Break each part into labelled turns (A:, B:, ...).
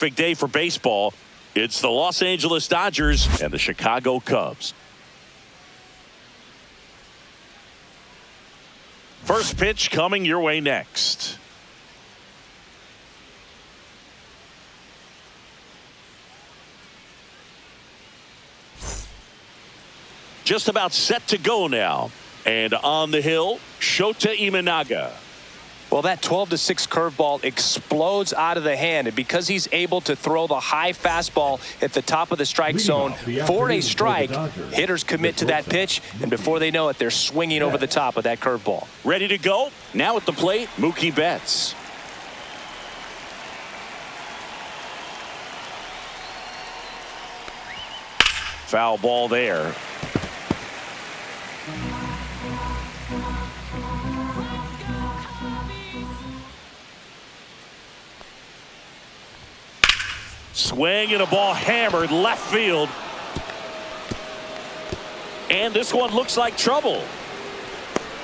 A: Big day for baseball. It's the Los Angeles Dodgers and the Chicago Cubs. First pitch coming your way next. Just about set to go now. And on the hill, Shota Imanaga.
B: Well, that 12-6 curveball explodes out of the hand, and because he's able to throw the high fastball at the top of the strike zone for a strike, hitters commit to that pitch, and before they know it, they're swinging over the top of that curveball.
A: Ready to go? Now at the plate, Mookie Betts. Foul ball there. Swing and a ball hammered left field. And this one looks like trouble.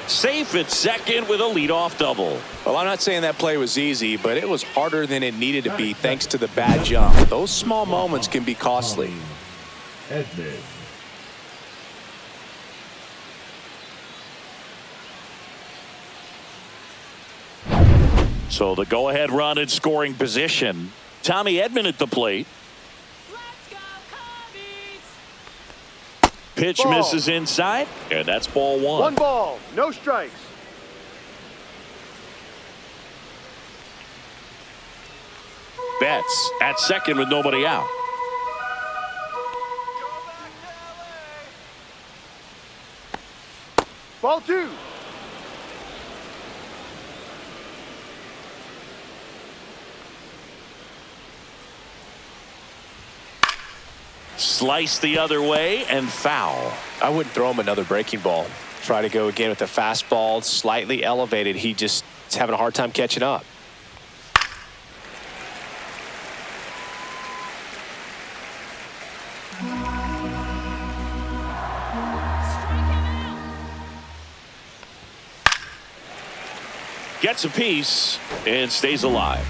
A: Safe at second with a leadoff double.
B: Well, I'm not saying that play was easy, but it was harder than it needed to be thanks to the bad jump. Those small moments can be costly.
A: So the go-ahead run in scoring position. Tommy Edman at the plate.
C: Let's go, Cubbies!
A: Pitch
D: Ball.
A: misses inside, and that's ball one.
D: One ball, no strikes.
A: Betts at second with nobody out.
D: Ball two.
A: Slice the other way and foul.
B: I wouldn't throw him another breaking ball. Try to go again with the fastball, slightly elevated. He just is having a hard time catching up.
A: Gets a piece and stays alive.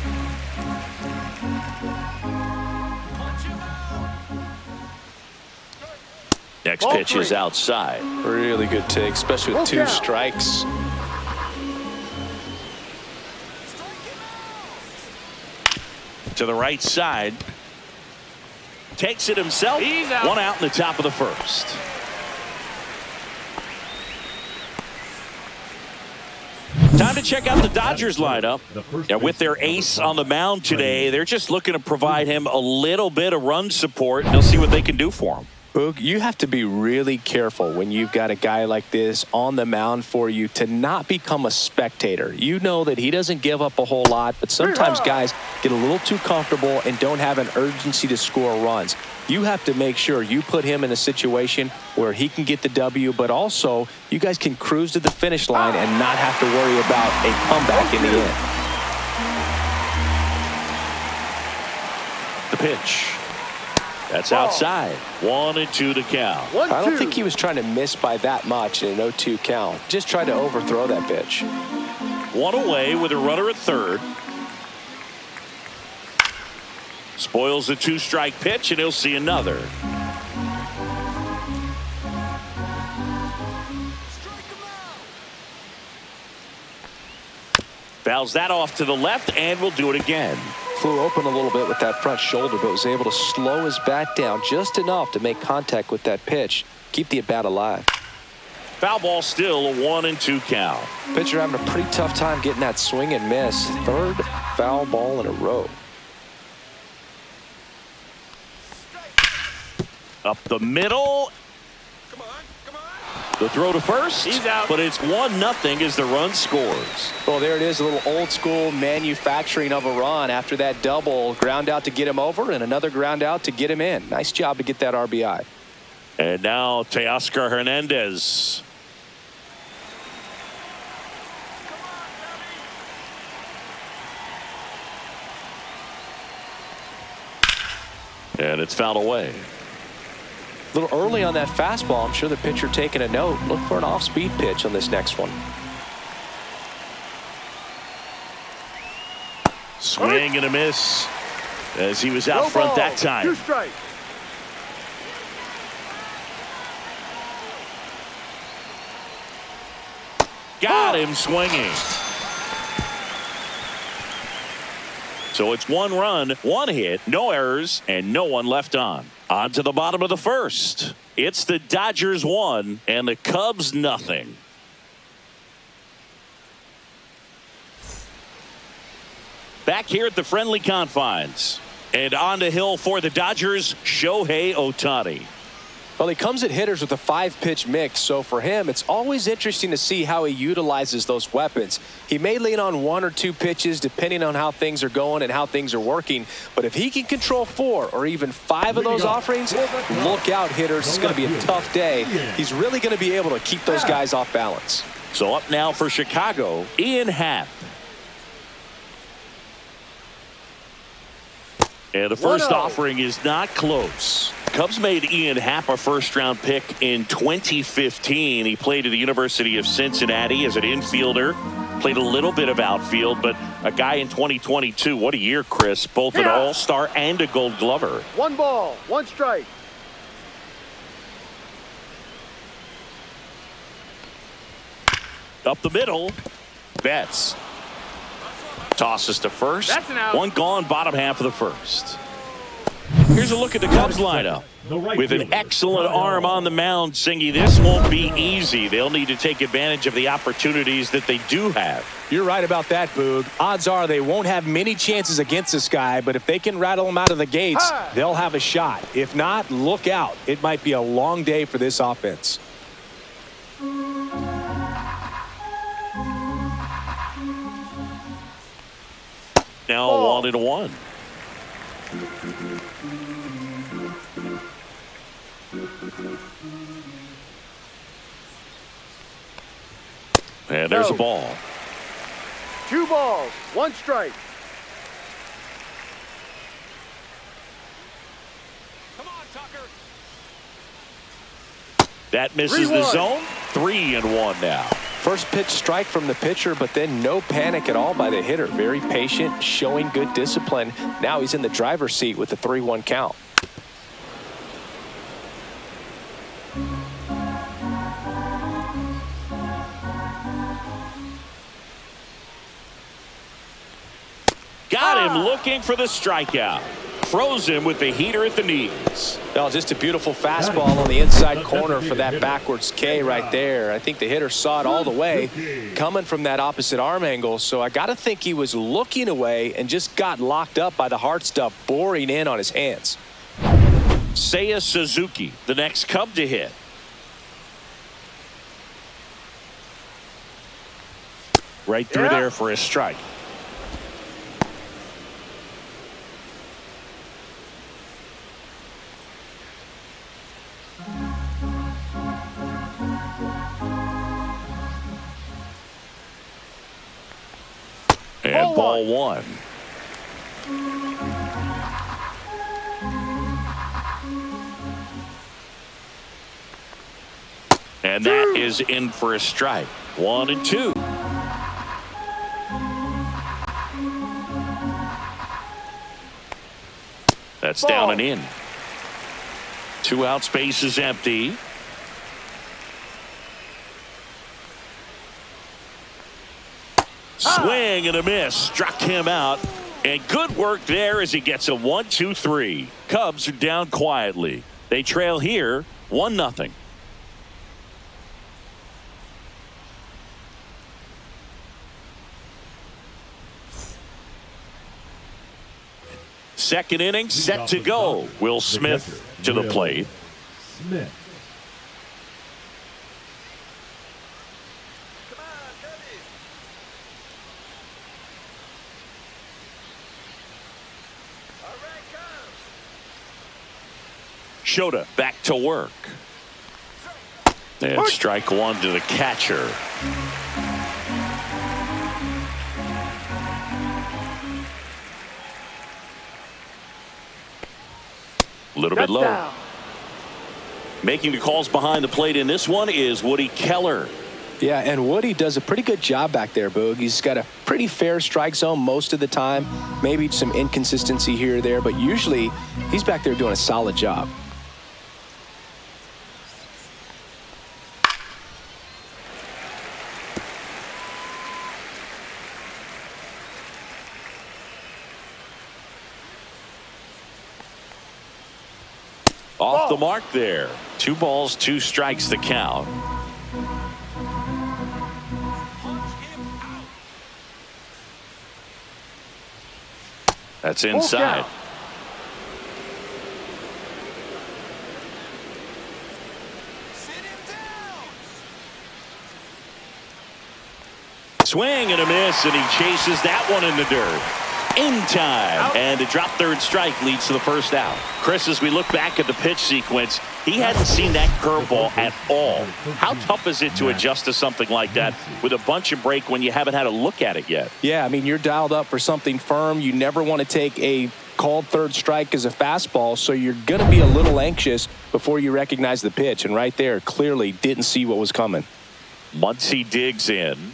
A: Next
D: Ball
A: pitch is
D: three.
A: outside.
B: Really good take, especially with two
D: Full count.
B: strikes.
A: To the right side. Takes it himself.
D: He's out.
A: One out in the top of the first. Time to check out the Dodgers lineup. Now, with their ace on the mound today, they're just looking to provide him a little bit of run support. They'll see what they can do for him.
B: Boog, you have to be really careful when you've got a guy like this on the mound for you to not become a spectator. You know that he doesn't give up a whole lot, but sometimes guys get a little too comfortable and don't have an urgency to score runs. You have to make sure you put him in a situation where he can get the W, but also you guys can cruise to the finish line and not have to worry about a comeback in the end.
A: The pitch. That's outside. 1-2 to count.
B: I don't think he was trying to miss by that much in an 0-2 count. Just tried to overthrow that pitch.
A: One away with a runner at third. Spoils the two-strike pitch, and he'll see another. Fouls that off to the left, and will do it again.
B: Flew open a little bit with that front shoulder, but was able to slow his bat down just enough to make contact with that pitch. Keep the at-bat alive.
A: Foul ball still, a 1-2 count.
B: Pitcher having a pretty tough time getting that swing and miss. Third foul ball in a row.
A: Up the middle. The throw to first.
D: He's out.
A: But it's 1-0 as the run scores.
B: Well, there it is, a little old school manufacturing of a run after that double. Ground out to get him over and another ground out to get him in. Nice job to get that RBI.
A: And now Teoscar Hernandez. And it's fouled away.
B: A little early on that fastball. I'm sure the pitcher taking a note. Look for an off-speed pitch on this next one.
A: Swing and a miss. as he was out
D: No
A: front
D: ball,
A: that time.
D: 2 strikes.
A: Got him swinging. So it's 1 run, 1 hit, no errors, and no one left on. On to the bottom of the first. It's the Dodgers 1 and the Cubs nothing. Back here at the friendly confines. And on the hill for the Dodgers, Shohei Ohtani.
B: Well, he comes at hitters with a 5-pitch mix, so for him, it's always interesting to see how he utilizes those weapons. He may lean on 1 or 2 pitches depending on how things are going and how things are working, but if he can control 4 or even 5 of those offerings, look out, hitters. It's going to be a tough day. He's really going to be able to keep those guys off balance.
A: So up now for Chicago, Ian Happ. And the first
D: 1-0.
A: offering is not close. Cubs made Ian Happ a first-round pick in 2015. He played at the University of Cincinnati as an infielder. Played a little bit of outfield, but a guy in 2022. What a year, Chris. Both an all-star and a gold glover.
D: 1 ball, 1 strike.
A: Up the middle. Betts. Tosses to first.
D: That's an out.
A: 1 gone, bottom half of the first. Here's a look at the Cubs lineup. With an excellent arm on the mound, Singy, this won't be easy. They'll need to take advantage of the opportunities that they do have.
B: You're right about that, Boog. Odds are they won't have many chances against this guy, but if they can rattle him out of the gates, they'll have a shot. If not, look out. It might be a long day for this offense.
A: Now 1-1. And there's a ball.
D: 2 balls, 1 strike.
A: Come on, Tucker. That misses the
D: 3-1.
A: zone. 3-1 now.
B: First pitch strike from the pitcher, but then no panic at all by the hitter. Very patient, showing good discipline. Now he's in the driver's seat with the 3-1 count.
A: Got him looking for the strikeout. Froze him with the heater at the knees.
B: Well, just a beautiful fastball on the inside corner for that backwards K right there. I think the hitter saw it all the way coming from that opposite arm angle. So I got to think he was looking away and just got locked up by the hard stuff boring in on his hands.
A: Seiya Suzuki, the next Cub to hit. Right through there for a strike. And ball 1. And that is in for a strike. 1-2. That's down and in. 2 out, space is empty. Swing and a miss. Struck him out. And good work there as he gets a 1-2-3. Cubs are down quietly. They trail here 1-0. Second inning set to go. Will Smith to the plate.
C: Smith.
A: Shota back to work. And strike 1 to the catcher. A little bit low.
D: Down.
A: Making the calls behind the plate in this one is Woody Keller.
B: Yeah, and Woody does a pretty good job back there, Boog. He's got a pretty fair strike zone most of the time. Maybe some inconsistency here or there, but usually he's back there doing a solid job.
A: Off the mark there. 2 balls, 2 strikes the count. That's inside. Swing and a miss, and he chases that one in the dirt. In time, and a drop third strike leads to the first out. Chris, as we look back at the pitch sequence, he hadn't seen that curveball at all. How tough is it to adjust to something like that with a bunch of break when you haven't had a look at it yet?
B: Yeah, I mean, you're dialed up for something firm. You never want to take a called third strike as a fastball, so you're going to be a little anxious before you recognize the pitch. And right there, clearly didn't see what was coming.
A: Muncy digs in.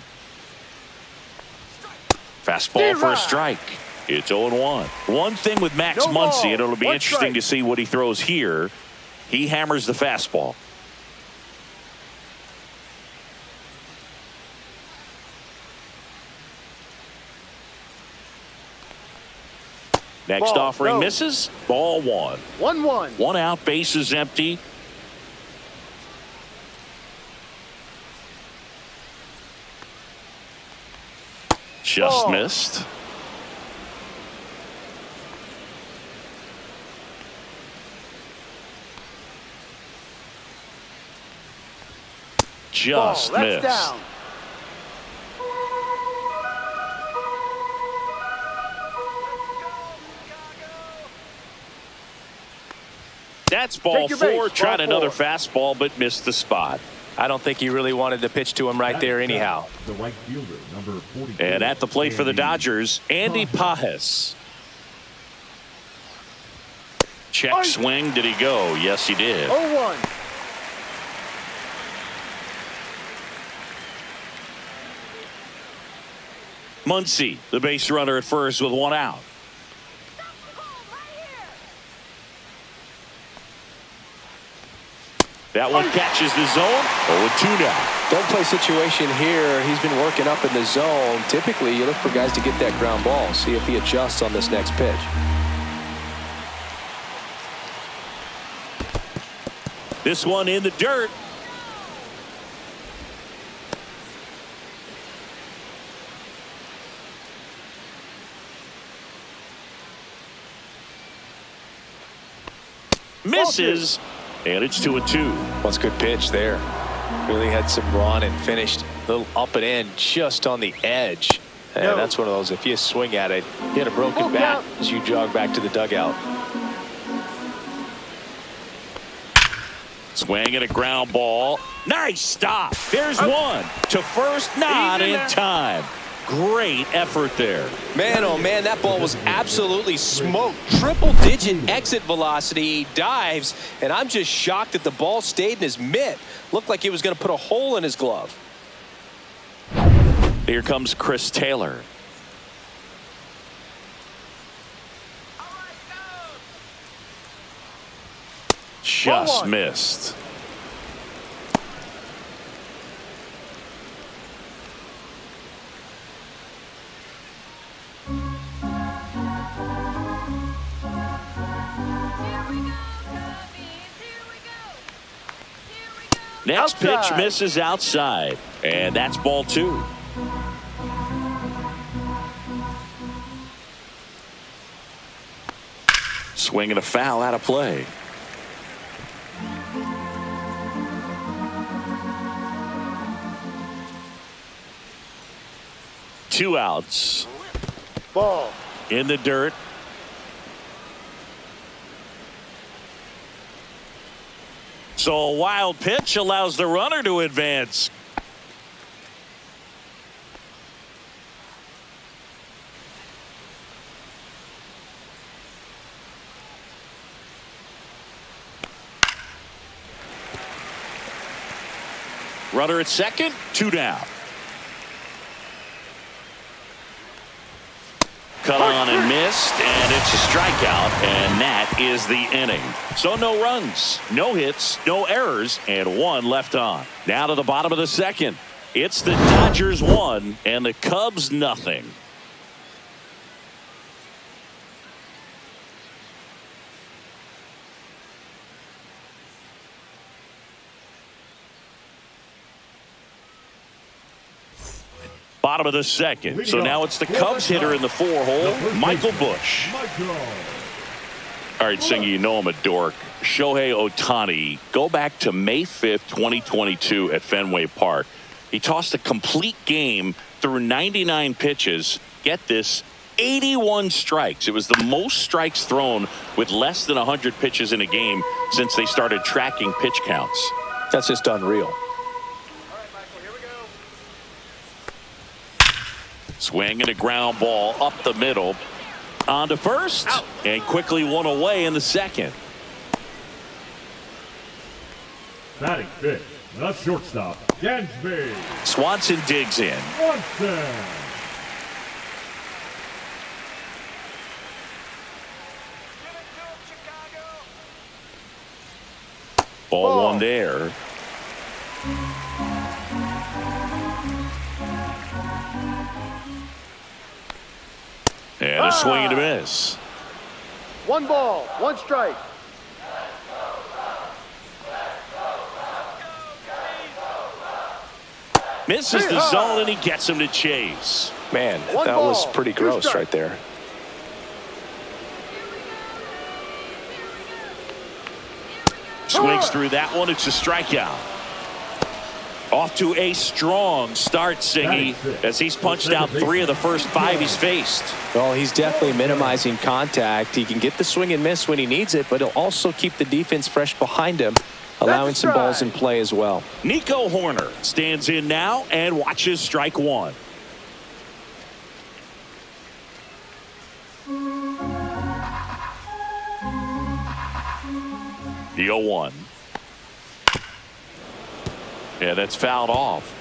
A: Fastball for a strike. It's 0-1. One thing with Max Muncy, and it'll be interesting to see what he throws here. He hammers the fastball. Next offering misses. Ball 1.
D: 1-1.
A: 1 out, base is empty. Just missed. Just missed.
D: Down.
A: That's ball 4. Tried another fastball, but missed the spot.
B: I don't think he really wanted to pitch to him right there anyhow.
C: The right fielder, number 44.
A: And at the plate for the Dodgers, Andy Pages. Check swing. Did he go? Yes, he did.
D: 0-1.
A: Muncy, the base runner at first with 1 out. That one catches the zone. 0-2 now.
B: Don't play situation here. He's been working up in the zone. Typically, you look for guys to get that ground ball. See if he adjusts on this next pitch.
A: This one in the dirt. Misses, and it's 2-2.
B: That's a good pitch there. Really had some run and finished a little up and in just on the edge. And that's one of those, if you swing at it, you get a broken bat as you jog back to the dugout.
A: Swing and a ground ball. Nice stop. There's one to first, not in time. Great effort there.
B: Man, oh man, that ball was absolutely smoked. Triple-digit exit velocity. He dives, and I'm just shocked that the ball stayed in his mitt. Looked like he was going to put a hole in his glove.
A: Here comes Chris Taylor. Just missed. Next pitch misses outside, and that's ball 2. Swing and a foul out of play. Two outs.
D: Ball.
A: In the dirt. So a wild pitch allows the runner to advance. Runner at second, 2 down. Cut on and missed, and it's a strikeout, and that is the inning. So no runs, no hits, no errors, and 1 left on. Now to the bottom of the second. It's the Dodgers 1 and the Cubs nothing. Bottom of the second. So now it's the Cubs hitter in the 4-hole, Michael Busch. All right, Singy, you know I'm a dork. Shohei Ohtani, go back to May 5th, 2022 at Fenway Park. He tossed a complete game through 99 pitches. Get this, 81 strikes. It was the most strikes thrown with less than 100 pitches in a game since they started tracking pitch counts.
B: That's just unreal.
A: Swing and a ground ball up the middle. On to first. Out. And quickly 1 away in the second.
C: Batting fifth, the shortstop, Dansby.
A: Swanson digs in.
C: Swanson.
A: Ball 1 there. And a swing and a miss.
D: 1 ball, 1 strike.
A: Misses the zone, and he gets him to chase.
B: Man,
D: One
B: that was
D: ball,
B: pretty
D: 2
B: gross
D: strikes.
B: right there.
A: Swings through that one. It's a strikeout. Off to a strong start, Singy, as he's punched out 3 of the first 5 he's faced.
B: Well, he's definitely minimizing contact. He can get the swing and miss when he needs it, but he'll also keep the defense fresh behind him, allowing some balls in play as well.
A: Nico Horner stands in now and watches strike 1. The 0-1. Yeah, that's fouled off.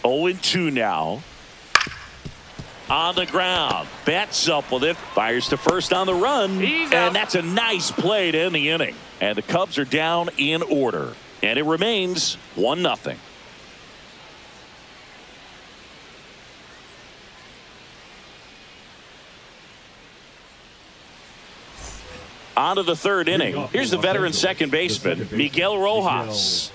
A: 0-2 now. On the ground. Betts up with it. Fires to first on the run. And that's a nice play to end the inning. And the Cubs are down in order. And it remains 1-0. On to the 3rd inning. Here's the veteran second baseman, Miguel Rojas.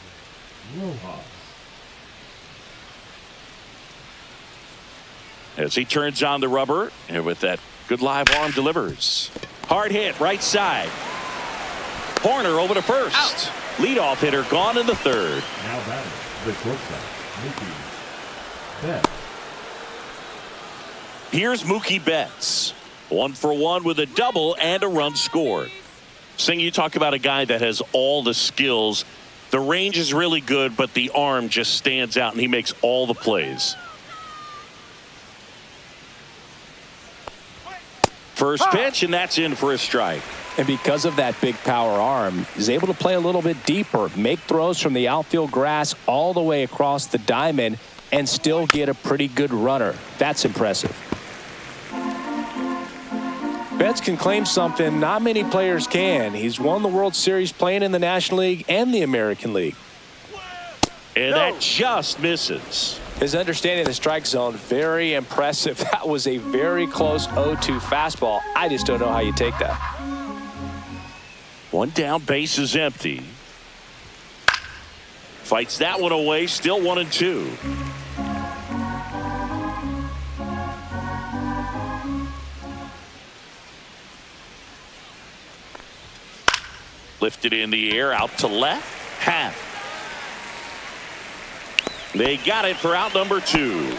A: As he turns on the rubber, and with that good live arm delivers. Hard hit, right side. Horner over to first. Out. Leadoff hitter gone in the 3rd.
C: Now batting, the shortstop, Mookie Betts.
A: Here's Mookie Betts. 1 for 1 with a double and a run scored. Sing, you talk about a guy that has all the skills. The range is really good, but the arm just stands out, and he makes all the plays. First pitch, and that's in for a strike.
B: And because of that big power arm, he's able to play a little bit deeper, make throws from the outfield grass all the way across the diamond, and still get a pretty good runner. That's impressive. Betts can claim something not many players can. He's won the World Series playing in the National League and the American League.
A: And that just misses.
B: His understanding of the strike zone, very impressive. That was a very close 0-2 fastball. I just don't know how you take that.
A: 1 down, base is empty. Fights that one away, still 1-2. Lifted in the air, out to left. Half. They got it for out number 2.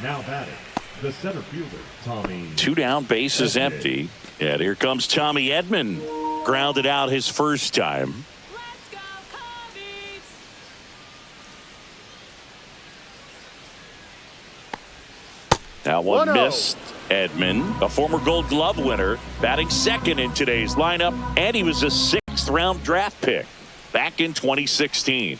C: Now batting, the center fielder, Tommy.
A: 2 down, base is empty. And here comes Tommy Edman. Grounded out his first time.
E: Let's go, Cubbies!
A: That one
D: 1-0.
A: missed. Edman, a former Gold Glove winner, batting second in today's lineup, and he was a 6th-round draft pick back in 2016.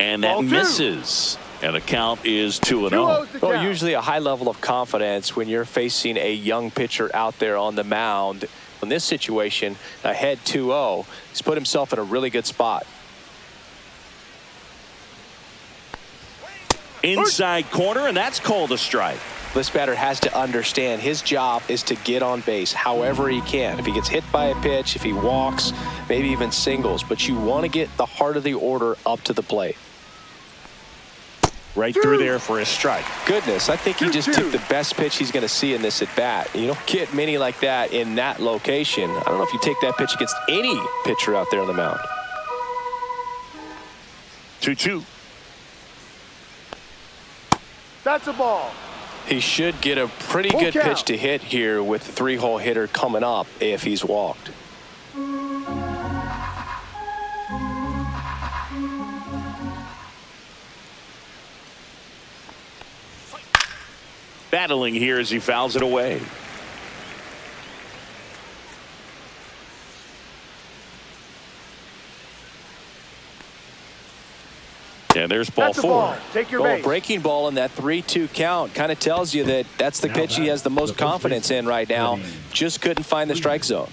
A: And that
D: Ball 2.
A: misses. And the count is 2-0.
D: 2-0's the
B: Well,
D: count.
B: usually a high level of confidence when you're facing a young pitcher out there on the mound. In this situation, ahead 2-0, he's put himself in a really good spot.
A: Inside corner, and that's called a strike.
B: This batter has to understand his job is to get on base however he can. If he gets hit by a pitch, if he walks, maybe even singles. But you want to get the heart of the order up to the plate.
A: Right through there for a strike.
B: Goodness, I think he just took the best pitch he's going to see in this at bat. You don't get many like that in that location. I don't know if you take that pitch against any pitcher out there on the mound.
A: 2-2.
D: That's a ball.
B: He should get a pretty
D: Full
B: good
D: count.
B: pitch to hit here with the 3-hole hitter coming up if he's walked.
A: Battling here as he fouls it away. And there's ball
D: That's a
A: 4.
D: ball. Take your
B: Well,
D: base.
B: breaking ball in that 3-2 count kind of tells you that that's the pitch he has the most confidence in right now. Just couldn't find the strike zone.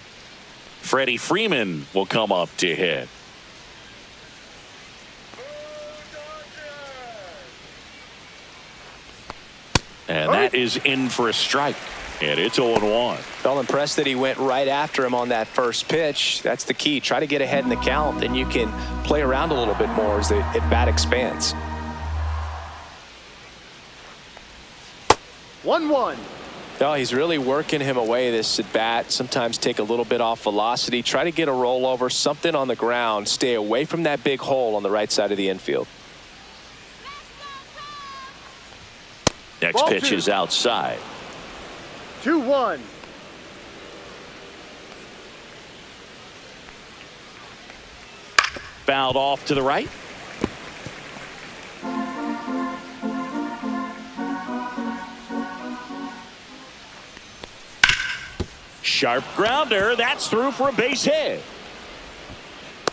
A: Freddie Freeman will come up to hit. And that is in for a strike. And it's 0-1.
B: Felt impressed that he went right after him on that first pitch. That's the key. Try to get ahead in the count, then you can play around a little bit more as the at bat expands.
D: 1-1.
B: No, he's really working him away this at bat. Sometimes take a little bit off velocity. Try to get a rollover, something on the ground. Stay away from that big hole on the right side of the infield.
A: Next
D: Ball
A: pitch
D: 2.
A: is outside.
D: 2-1.
A: Fouled off to the right. Sharp grounder. That's through for a base hit.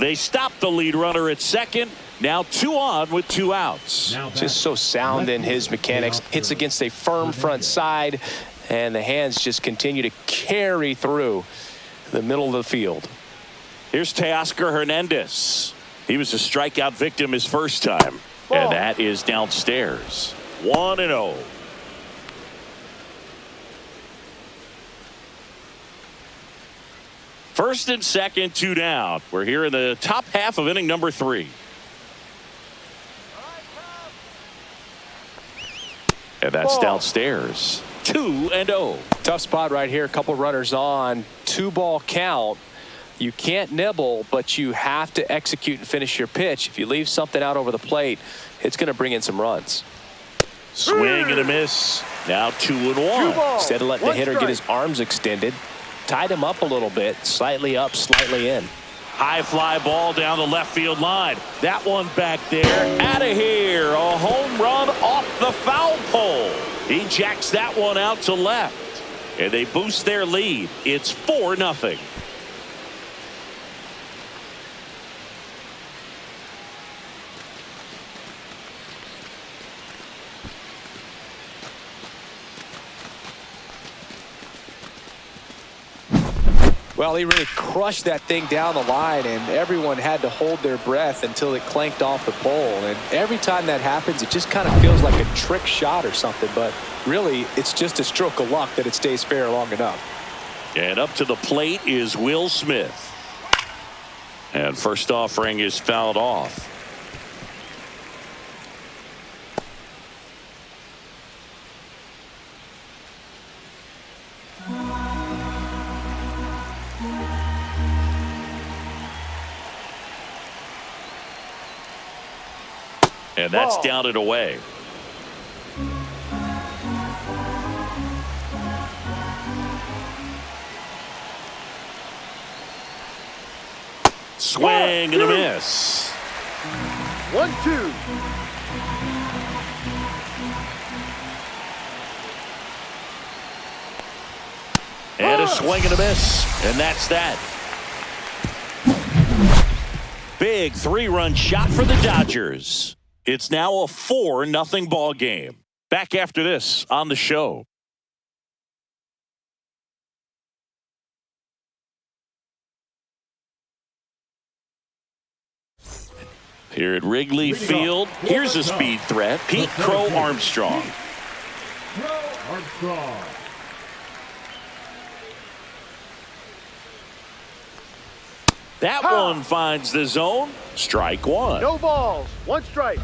A: They stop the lead runner at second. Now 2 on with 2 outs.
B: Just so sound in his mechanics. Hits against a firm front side, and the hands just continue to carry through the middle of the field.
A: Here's Teoscar Hernandez. He was a strikeout victim his first time. And that is downstairs. 1-0. First and second, 2 down. We're here in the top half of inning number 3. And that's downstairs. 2-0.
B: Tough spot right here. A couple runners on. 2-ball count. You can't nibble, but you have to execute and finish your pitch. If you leave something out over the plate, it's going to bring in some runs.
A: Swing and a miss. Now 2-1.
B: Instead of letting the hitter get his arms extended, tied him up a little bit, slightly up, slightly in.
A: High fly ball down the left field line. That one back there. Out of here. A home run off the foul pole. He jacks that one out to left. And they boost their lead. It's 4-0.
B: Well, he really crushed that thing down the line, and everyone had to hold their breath until it clanked off the pole. And every time that happens, it just kind of feels like a trick shot or something. But really, it's just a stroke of luck that it stays fair long enough.
A: And up to the plate is Will Smith. And first offering is fouled off. And that's down and away. Swing and a miss.
D: 1-2.
A: And a swing and a miss. And that's that. Big 3-run shot for the Dodgers. It's now a 4-0 ball game. Back after this on the show. Here at Wrigley Field, here's a speed threat, Pete Crow Armstrong.
C: Armstrong.
A: That one finds the zone. Strike one.
D: No balls. 1 strike.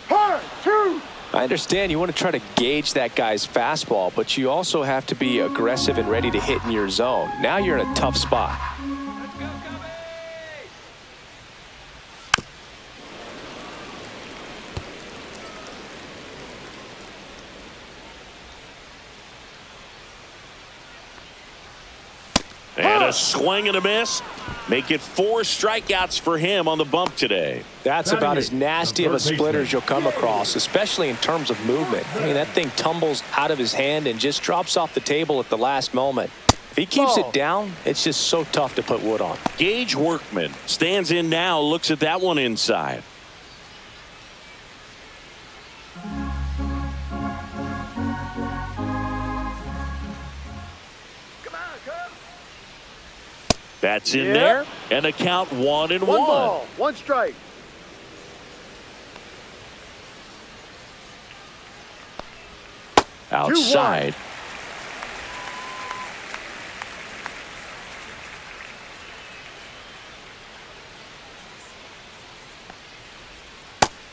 D: Hard 2.
B: I understand you want to try to gauge that guy's fastball, but you also have to be aggressive and ready to hit in your zone. Now you're in a tough spot.
A: And a swing and a miss. Make it 4 strikeouts for him on the bump today.
B: That's about as nasty of a splitter as you'll come across, especially in terms of movement. I mean, that thing tumbles out of his hand and just drops off the table at the last moment. If he keeps it down, it's just so tough to put wood on.
A: Gage Workman stands in now, looks at that one inside. That's in there, and a count 1-1.
D: 1 ball, 1 strike.
A: Outside.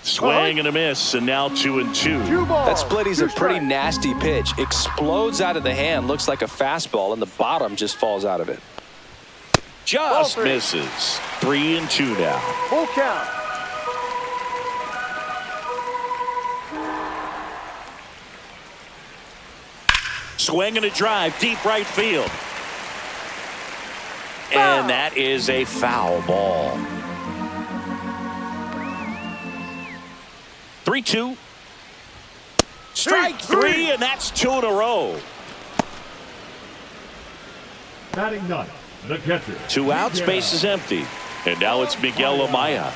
A: Swing and a miss, and now 2-2.
D: 2 balls.
B: That splitty's a pretty
D: strikes.
B: nasty pitch. Explodes out of the hand, looks like a fastball, and the bottom just falls out of it.
A: Just
D: Ball 3.
A: misses. 3-2 now.
D: Full count.
A: Swing and a drive, deep right field. And that is a foul ball. 3-2. Strike 3, and that's 2 in a row.
C: Batting ninth, the catcher.
A: 2 outs, base is empty. And now it's Miguel Amaya.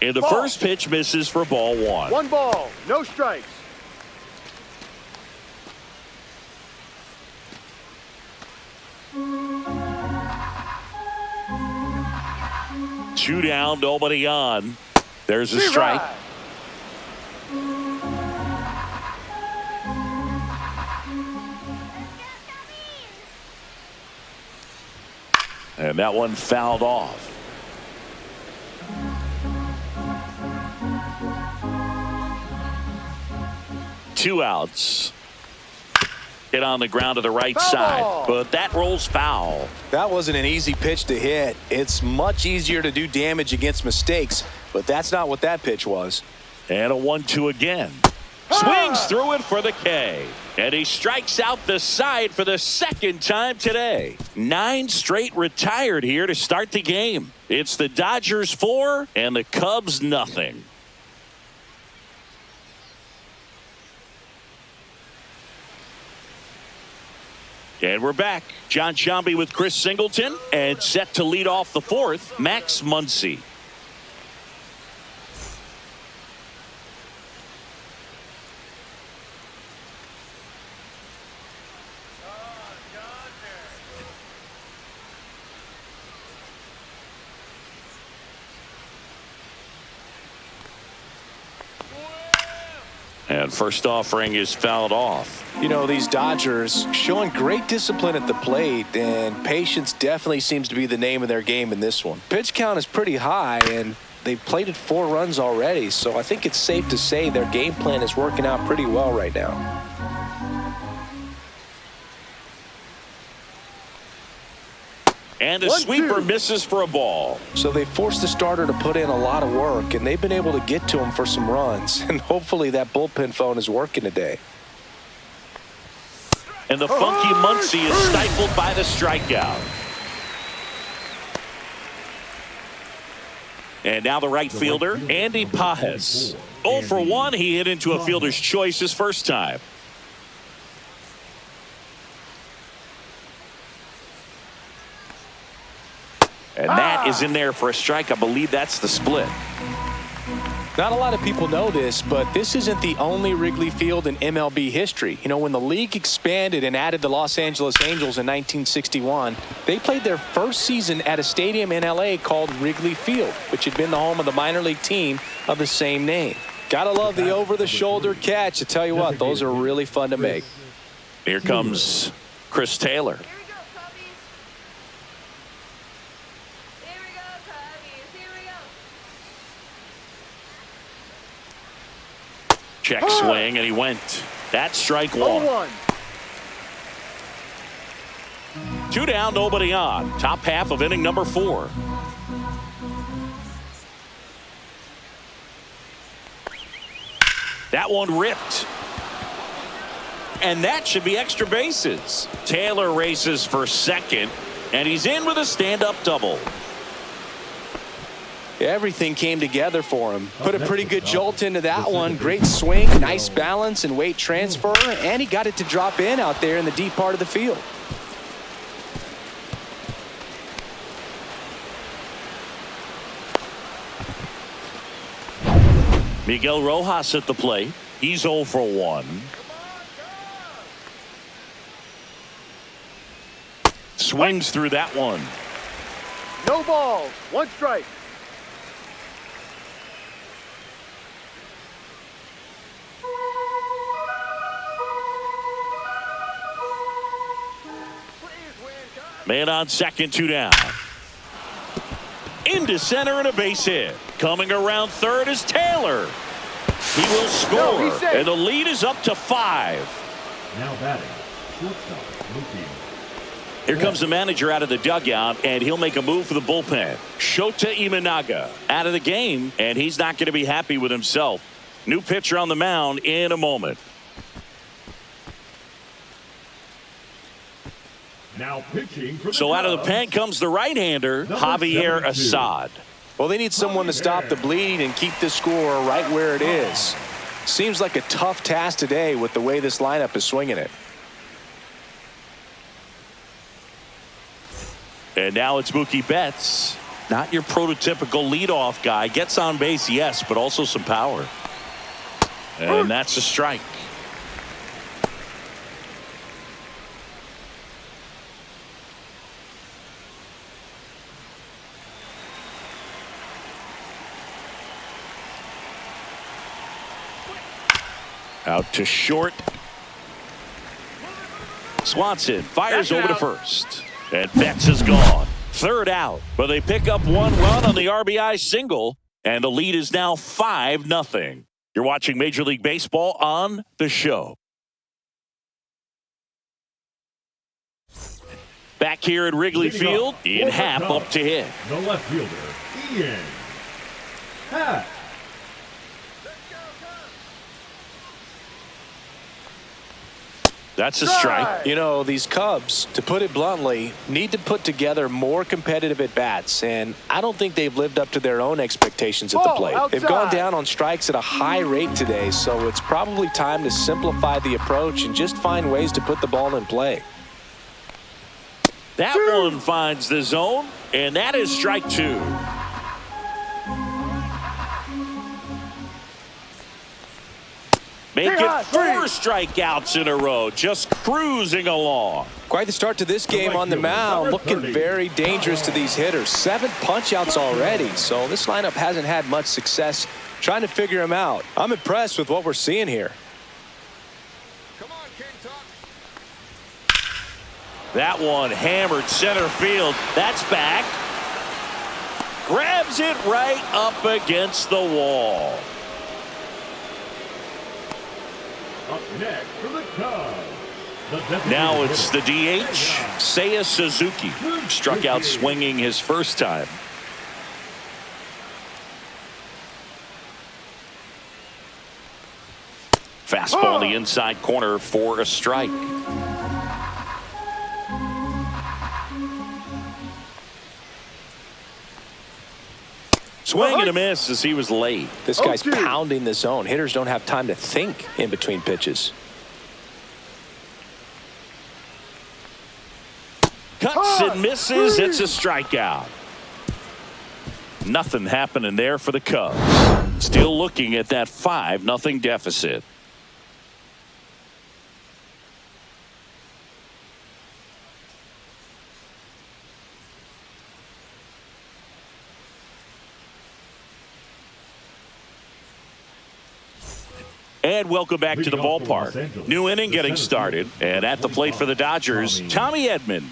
A: And the first pitch misses for ball 1.
D: 1 ball, no strikes.
A: Two down, nobody on. There's a strike. And that one fouled off. Two outs. Hit on the ground to the right side, but that rolls foul.
B: That wasn't an easy pitch to hit. It's much easier to do damage against mistakes, but that's not what that pitch was.
A: And a 1-2 again. Swings through it for the K. And he strikes out the side for the second time today. 9 straight retired here to start the game. It's the Dodgers 4 and the Cubs nothing. And we're back. John Sciambi with Chris Singleton, and set to lead off the 4th, Max Muncy. And first offering is fouled off.
B: You know, these Dodgers showing great discipline at the plate, and patience definitely seems to be the name of their game in this one. Pitch count is pretty high, and they've plated 4 runs already, so I think it's safe to say their game plan is working out pretty well right now.
A: And a sweeper misses for a ball.
B: So they forced the starter to put in a lot of work, and they've been able to get to him for some runs. And hopefully that bullpen phone is working today.
A: And the funky Muncy is stifled by the strikeout. And now the right fielder, Andy Pajes. 0 for 1. He hit into a fielder's choice his first time. And that is in there for a strike. I believe that's the split.
B: Not a lot of people know this, but this isn't the only Wrigley Field in MLB history. You know, when the league expanded and added the Los Angeles Angels in 1961, they played their first season at a stadium in LA called Wrigley Field, which had been the home of the minor league team of the same name. Gotta love the over-the-shoulder catch. I tell you what, those are really fun to make.
A: Here comes Chris Taylor. Check swing, and he went. That's strike 1. 2 down, nobody on. Top half of inning number 4. That one ripped. And that should be extra bases. Taylor races for second, and he's in with a stand-up double.
B: Everything came together for him. Put a pretty good jolt into that one. Great swing, nice balance and weight transfer, and he got it to drop in out there in the deep part of the field.
A: Miguel Rojas at the plate. He's 0 for 1. Swings through that one.
D: No balls. 1 strike.
A: Man on second, 2 down. Into center and a base hit. Coming around third is Taylor. He will score, and the lead is up to 5.
C: Now batting, shortstop, Mookie.
A: Here comes the manager out of the dugout, and he'll make a move for the bullpen. Shota Imanaga out of the game, and he's not going to be happy with himself. New pitcher on the mound in a moment.
C: Now pitching for the
A: So out of the
C: Cubs,
A: pen comes the right-hander, Javier
C: 72.
A: Assad.
B: Well, they need someone to stop the bleed and keep the score right where it is. Seems like a tough task today with the way this lineup is swinging it.
A: And now it's Mookie Betts. Not your prototypical leadoff guy. Gets on base, yes, but also some power. And that's a strike. Out to short. Swanson fires over to first. And Betts is gone. Third out. But they pick up 1 run on the RBI single. And the lead is now 5-0. You're watching Major League Baseball on The Show. Back here at Wrigley Field, Ian Happ up to hit.
C: The left fielder, Ian Happ.
A: That's a strike.
B: You know, these Cubs, to put it bluntly, need to put together more competitive at-bats, and I don't think they've lived up to their own expectations at the plate. They've gone down on strikes at a high rate today, so it's probably time to simplify the approach and just find ways to put the ball in play.
A: That one finds the zone, and that is strike 2. Make it 4 strikeouts in a row, just cruising along.
B: Quite the start to this game on the mound, looking very dangerous to these hitters. 7 punch-outs already, so this lineup hasn't had much success trying to figure him out. I'm impressed with what we're seeing here.
D: Come on, King Tuck.
A: That one hammered center field. That's back. Grabs it right up against the wall.
C: Up next for the Cubs.
A: Now it's the DH, Seiya Suzuki. Struck out swinging his first time. Fastball in the inside corner for a strike. Swing and a miss as he was late.
B: This guy's pounding the zone. Hitters don't have time to think in between pitches.
A: Cuts and misses. It's a strikeout. Nothing happening there for the Cubs. Still looking at that 5-0 deficit. And welcome back to the ballpark. New inning getting started. And at the plate for the Dodgers, Tommy Edman.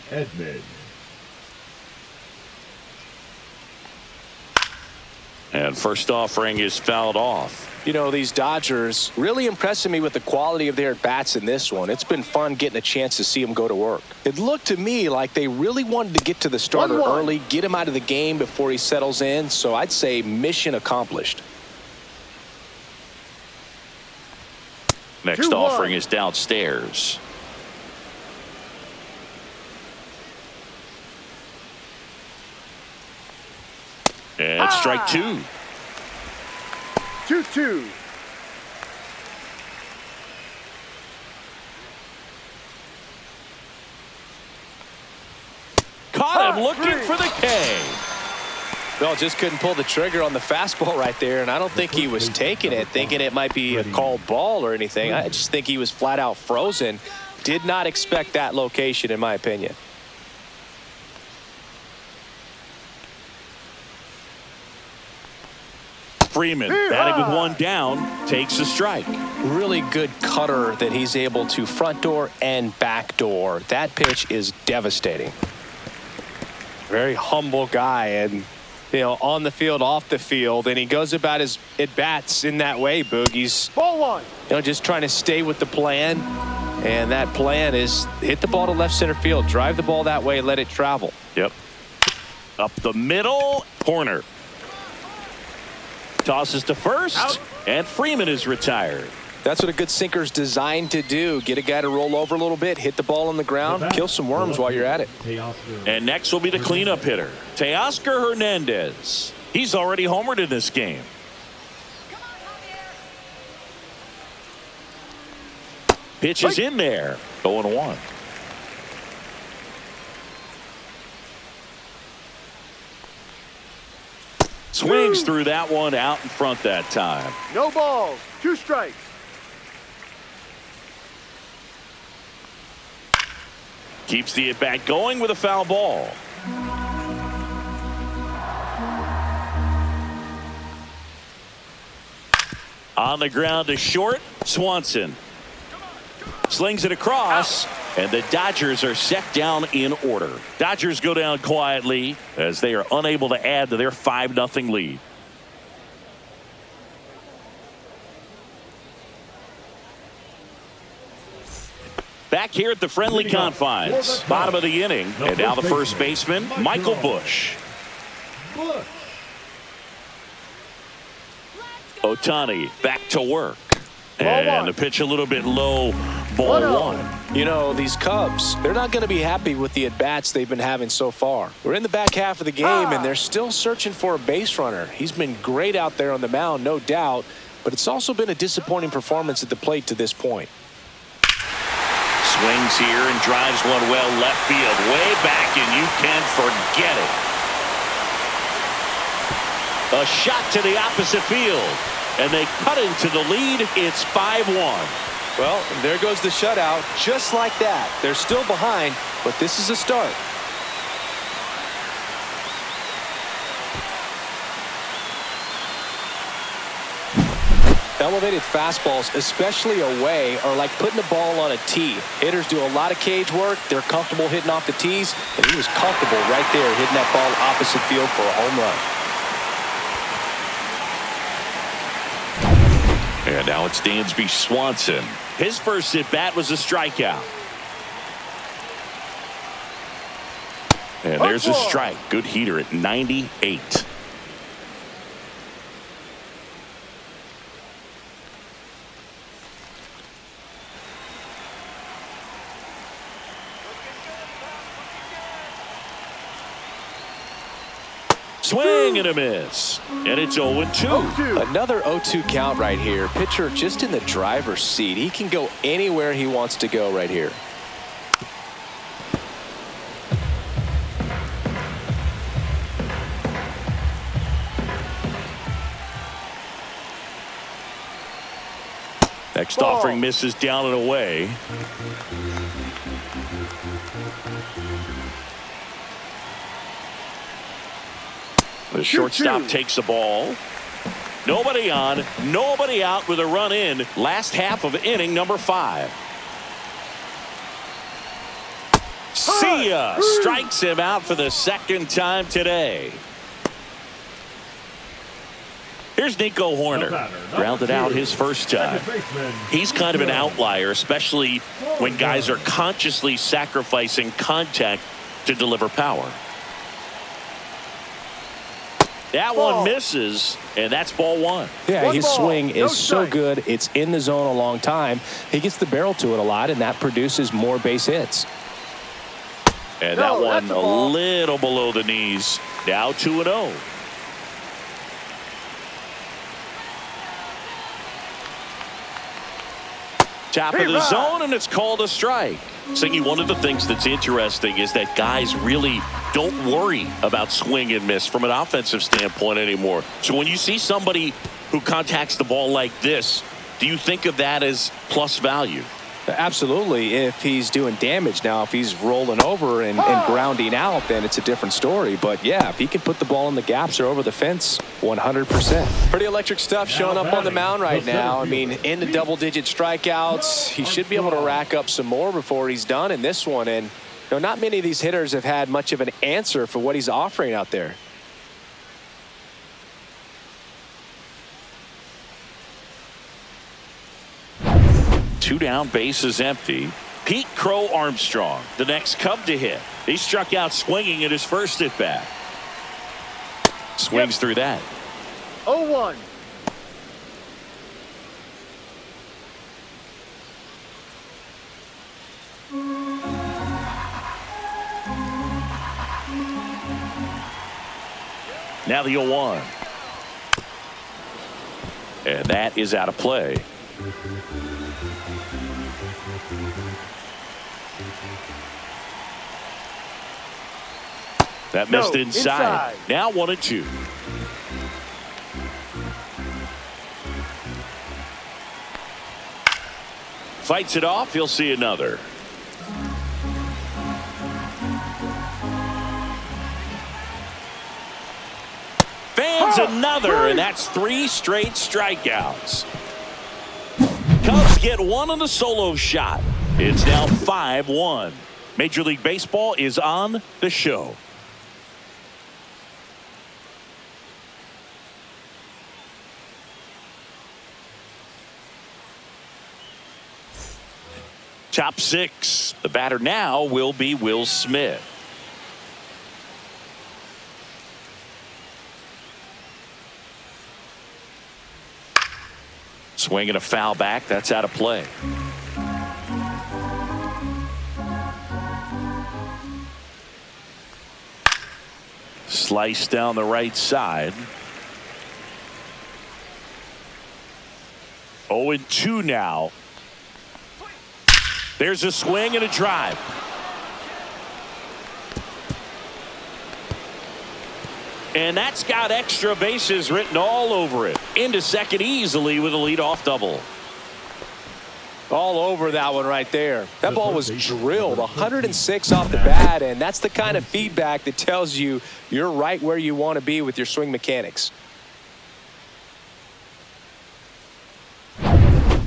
A: And first offering is fouled off.
B: You know, these Dodgers really impressing me with the quality of their at-bats in this one. It's been fun getting a chance to see them go to work. It looked to me like they really wanted to get to the starter early, get him out of the game before he settles in. So I'd say mission accomplished.
A: Next offering is downstairs. And strike 2.
D: 2-2.
A: Caught him looking for the K.
B: Well, just couldn't pull the trigger on the fastball right there, and I don't think he was taking it, thinking it might be a called ball or anything. I just think he was flat out frozen. Did not expect that location, in my opinion.
A: Freeman batting with one down, takes a strike.
B: Really good cutter that he's able to front door and back door. That pitch is devastating. Very humble guy, and you know, on the field, off the field, and he goes about his at-bats in that way, Boog. He's
D: Ball 1.
B: You know, just trying to stay with the plan, and that plan is hit the ball to left center field, drive the ball that way, let it travel.
A: Yep. Up the middle, corner. Tosses to first, out. And Freeman is retired.
B: That's what a good sinker's designed to do. Get a guy to roll over a little bit, hit the ball on the ground, kill some worms while you're at it.
A: And next will be the cleanup hitter, Teoscar Hernandez. He's already homered in this game. Pitch is in there. 0-1. Swings through that one, out in front that time.
D: No balls. 2 strikes.
A: Keeps the at-bat going with a foul ball. On the ground to short, Swanson. Slings it across, and the Dodgers are set down in order. Dodgers go down quietly as they are unable to add to their 5-0 lead. Back here at the friendly confines, bottom of the inning, and now the first baseman, Michael Busch. Ohtani back to work. And the pitch a little bit low, ball 1.
B: You know, these Cubs, they're not going to be happy with the at-bats they've been having so far. We're in the back half of the game, and they're still searching for a base runner. He's been great out there on the mound, no doubt, but it's also been a disappointing performance at the plate to this point.
A: Swings here and drives one well left field, way back, and you can forget it. A shot to the opposite field. And they cut into the lead. It's 5-1.
B: Well, there goes the shutout. Just like that. They're still behind, but this is a start. Elevated fastballs, especially away, are like putting the ball on a tee. Hitters do a lot of cage work. They're comfortable hitting off the tees, and he was comfortable right there hitting that ball opposite field for a home run.
A: And now it's Dansby Swanson. His first at-bat was a strikeout. And there's a strike. Good heater at 98. Swing and a miss. And it's 0-2.
B: Another 0-2 count right here. Pitcher just in the driver's seat. He can go anywhere he wants to go right here.
A: Next offering misses down and away. The shortstop takes the ball. Nobody on, nobody out with a run in. Last half of inning number 5. See ya! Strikes him out for the second time today. Here's Nico Horner. Grounded out his first time. He's kind of an outlier, especially when guys are consciously sacrificing contact to deliver power. That one misses, and that's ball 1.
B: Yeah, his swing is so good. It's in the zone a long time. He gets the barrel to it a lot, and that produces more base hits.
A: And that one a little below the knees. Now 2-0. Top of the zone, and it's called a strike. Singy, one of the things that's interesting is that guys really don't worry about swing and miss from an offensive standpoint anymore. So when you see somebody who contacts the ball like this, do you think of that as plus value?
B: Absolutely, if he's doing damage. Now, if he's rolling over and grounding out, then it's a different story. But, yeah, if he can put the ball in the gaps or over the fence, 100%. Pretty electric stuff showing up on the mound right now. I mean, in the double-digit strikeouts, he should be able to rack up some more before he's done in this one. And, you know, not many of these hitters have had much of an answer for what he's offering out there.
A: Two down, bases empty. Pete Crow Armstrong, the next Cub to hit. He struck out swinging at his first at bat. Swings through that.
D: 0-1.
A: Now the 0-1. And that is out of play. That missed inside. Now 1-2. Fights it off. He'll see another. Fans another, and that's 3 straight strikeouts. Cubs get one on the solo shot. It's now 5-1. Major League Baseball is on the show. Top 6. The batter now will be Will Smith. Swinging a foul back. That's out of play. Slice down the right side. 0-2 now. There's a swing and a drive. And that's got extra bases written all over it. Into second easily with a leadoff double.
B: All over that one right there. That ball was drilled 106 off the bat, and that's the kind of feedback that tells you you're right where you want to be with your swing mechanics.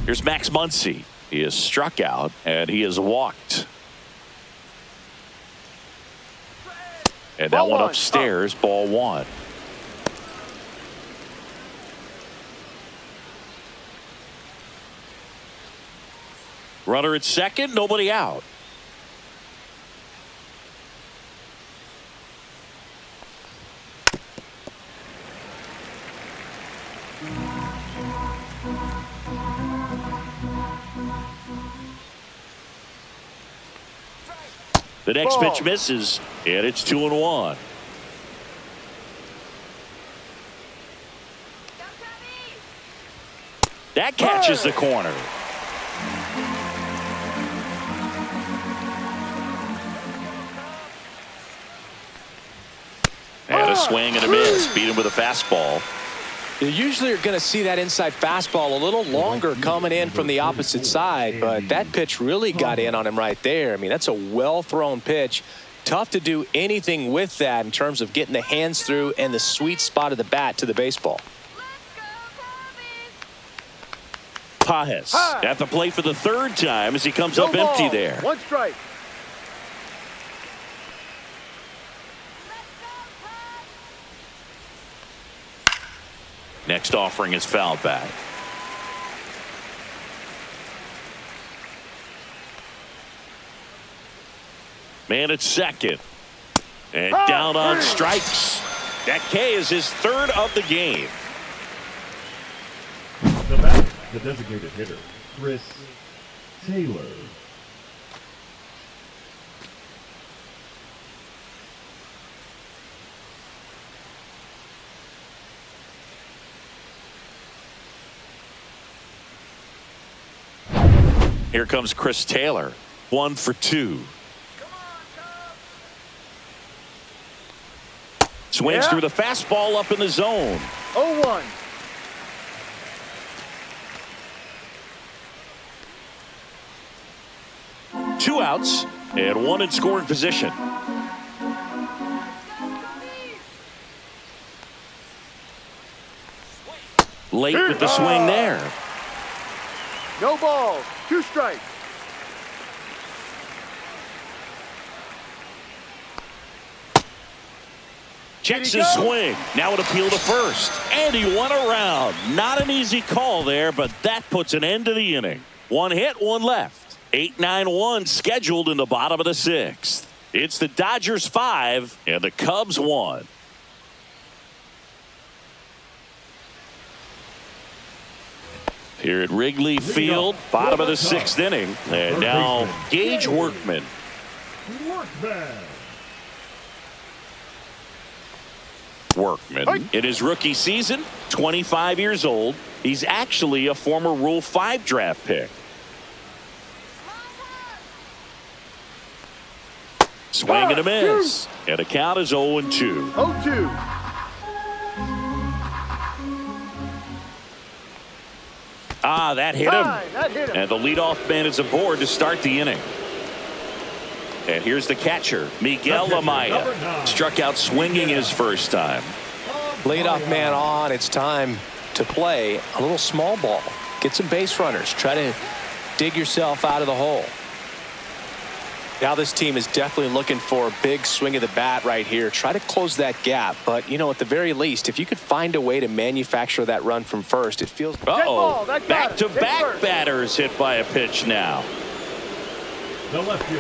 A: Here's Max Muncy. He is struck out, and he is walked. And that one upstairs, ball 1. Runner at second, nobody out. The next pitch misses, and it's 2-1. That catches the corner. And a swing and a miss. Beat him with a fastball.
B: You usually are going to see that inside fastball a little longer coming in from the opposite side, but that pitch really got in on him right there. I mean, that's a well-thrown pitch. Tough to do anything with that in terms of getting the hands through and the sweet spot of the bat to the baseball.
A: Pajes at the plate for the third time as he comes up empty there.
D: 1 strike.
A: Next offering is fouled back. Man at second. And down on strikes. That K is his third of the game.
C: The batter, the designated hitter, Chris Taylor.
A: Here comes Chris Taylor. 1 for 2. Swings through the fastball up in the zone.
D: 0-1.
A: Two outs and one in scoring position. Late with the swing there.
D: No balls. 2 strikes.
A: Checks his swing. Now an appeal to first. And he went around. Not an easy call there, but that puts an end to the inning. 1 hit, 1 left. 8-9-1 scheduled in the bottom of the 6th. It's the Dodgers 5 and the Cubs 1. Here at Wrigley Field, bottom of the 6th inning. And now Gage Workman. Workman in his rookie season, 25 years old. He's actually a former Rule 5 draft pick. Swing and a miss. And the count is 0-2.
D: 0-2.
A: That hit him.
D: That hit him.
A: And the leadoff man is aboard to start the inning. And here's the catcher, Miguel Amaya. Struck out swinging his first time.
B: Leadoff man on. It's time to play a little small ball. Get some base runners. Try to dig yourself out of the hole. Now this team is definitely looking for a big swing of the bat right here. Try to close that gap. But, you know, at the very least, if you could find a way to manufacture that run from first, it feels...
A: Uh-oh. Back-to-back batters hit by a pitch now.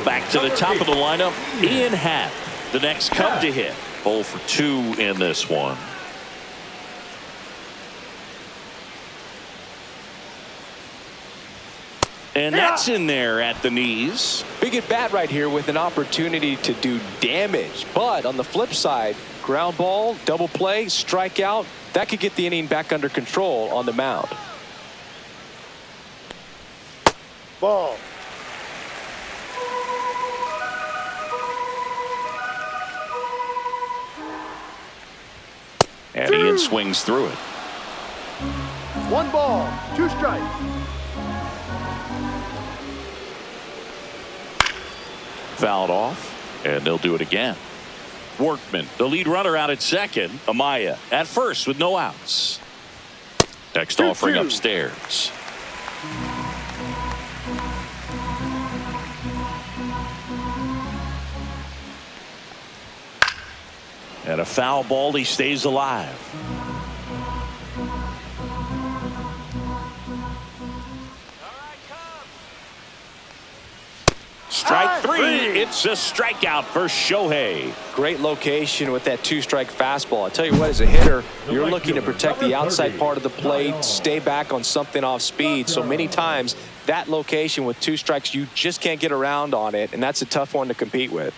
A: Back to the top of the lineup, Ian Happ, the next Cub to hit. 0 for 2 in this one. And that's in there at the knees.
B: Big at bat right here with an opportunity to do damage. But on the flip side, ground ball, double play, strikeout, that could get the inning back under control on the mound.
D: Ball.
A: And Ian swings through it.
D: 1 ball. 2 strikes.
A: Fouled off, and they'll do it again. Workman, the lead runner out at second. Amaya at first with no outs. Next offering upstairs. And a foul ball, he stays alive. Strike 3. It's a strikeout for Shohei.
B: Great location with that 2-strike fastball. I tell you what, as a hitter, you're looking to protect the outside part of the plate, stay back on something off speed. So many times that location with 2 strikes, you just can't get around on it, and that's a tough one to compete with.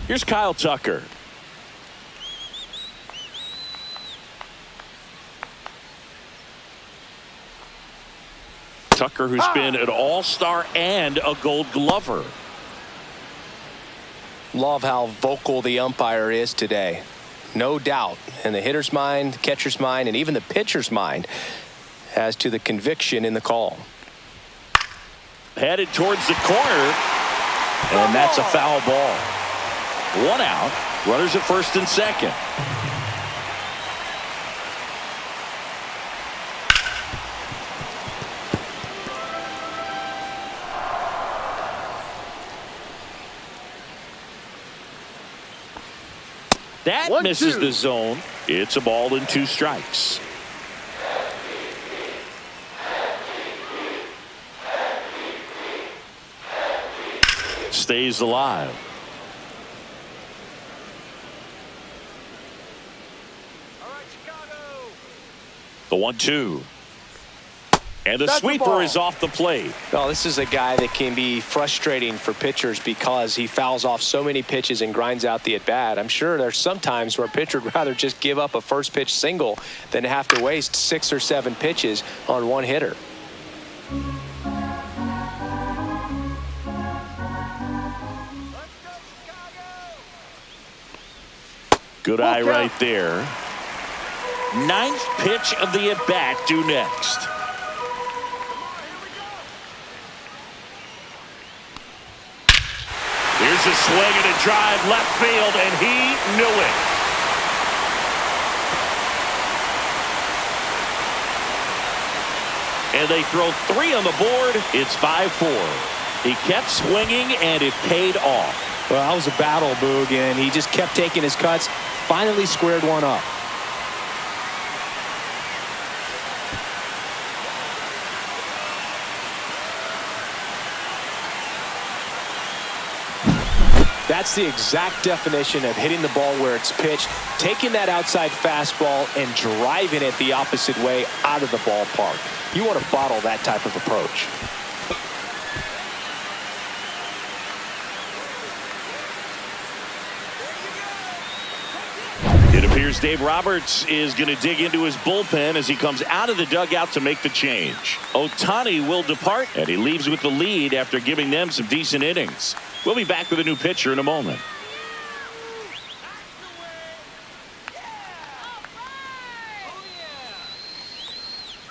A: Here's Kyle Tucker. Tucker, who's been an all-star and a Gold Glover.
B: Love how vocal the umpire is today. No doubt in the hitter's mind, catcher's mind, and even the pitcher's mind as to the conviction in the call.
A: Headed towards the corner, and that's a foul ball. 1 out. Runners at first and second. That
D: 1-2.
A: misses the zone. It's a ball and 2 strikes. Stays alive. The 1-2. And the
D: That's the
A: sweeper
D: ball.
A: is off the plate.
B: Well, this is a guy that can be frustrating for pitchers because he fouls off so many pitches and grinds out the at-bat. I'm sure there's some times where a pitcher would rather just give up a first pitch single than have to waste 6 or 7 pitches on one hitter.
A: Good eye right there. 9th pitch of the at-bat due next. Here's a swing and a drive left field, and he knew it. And they throw 3 on the board. It's 5-4. He kept swinging, and it paid off.
B: Well, that was a battle, Boog, and he just kept taking his cuts. Finally squared one up. That's the exact definition of hitting the ball where it's pitched, taking that outside fastball and driving it the opposite way out of the ballpark. You want to bottle that type of approach.
A: It appears Dave Roberts is going to dig into his bullpen as he comes out of the dugout to make the change. Ohtani will depart, and he leaves with the lead after giving them some decent innings. We'll be back with a new pitcher in a moment.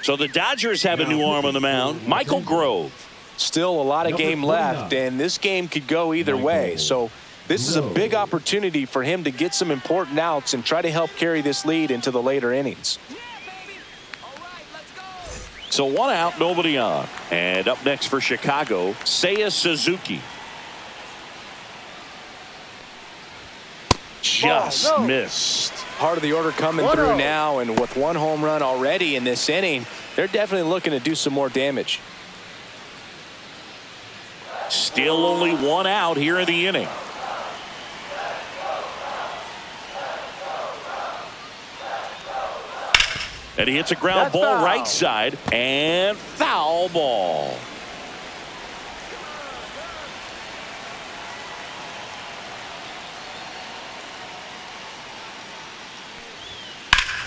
A: So the Dodgers have a new arm on the mound, Michael Grove.
B: Still a lot of game left, and this game could go either way. So this is a big opportunity for him to get some important outs and try to help carry this lead into the later innings.
A: So 1 out, nobody on. And up next for Chicago, Seiya Suzuki. Just missed.
B: Part of the order coming through now, and with 1 home run already in this inning, they're definitely looking to do some more damage.
A: Still only 1 out here in the inning. And he hits a ground ball
D: foul.
A: right side, and foul ball.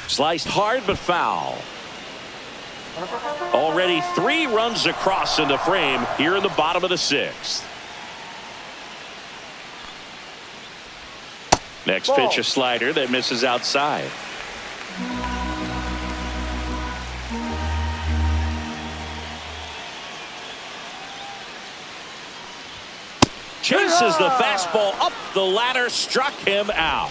A: Sliced hard but foul. Already 3 runs across in the frame here in the bottom of the 6th. Next pitch, a slider that misses outside. Chases the fastball up the ladder, struck him out.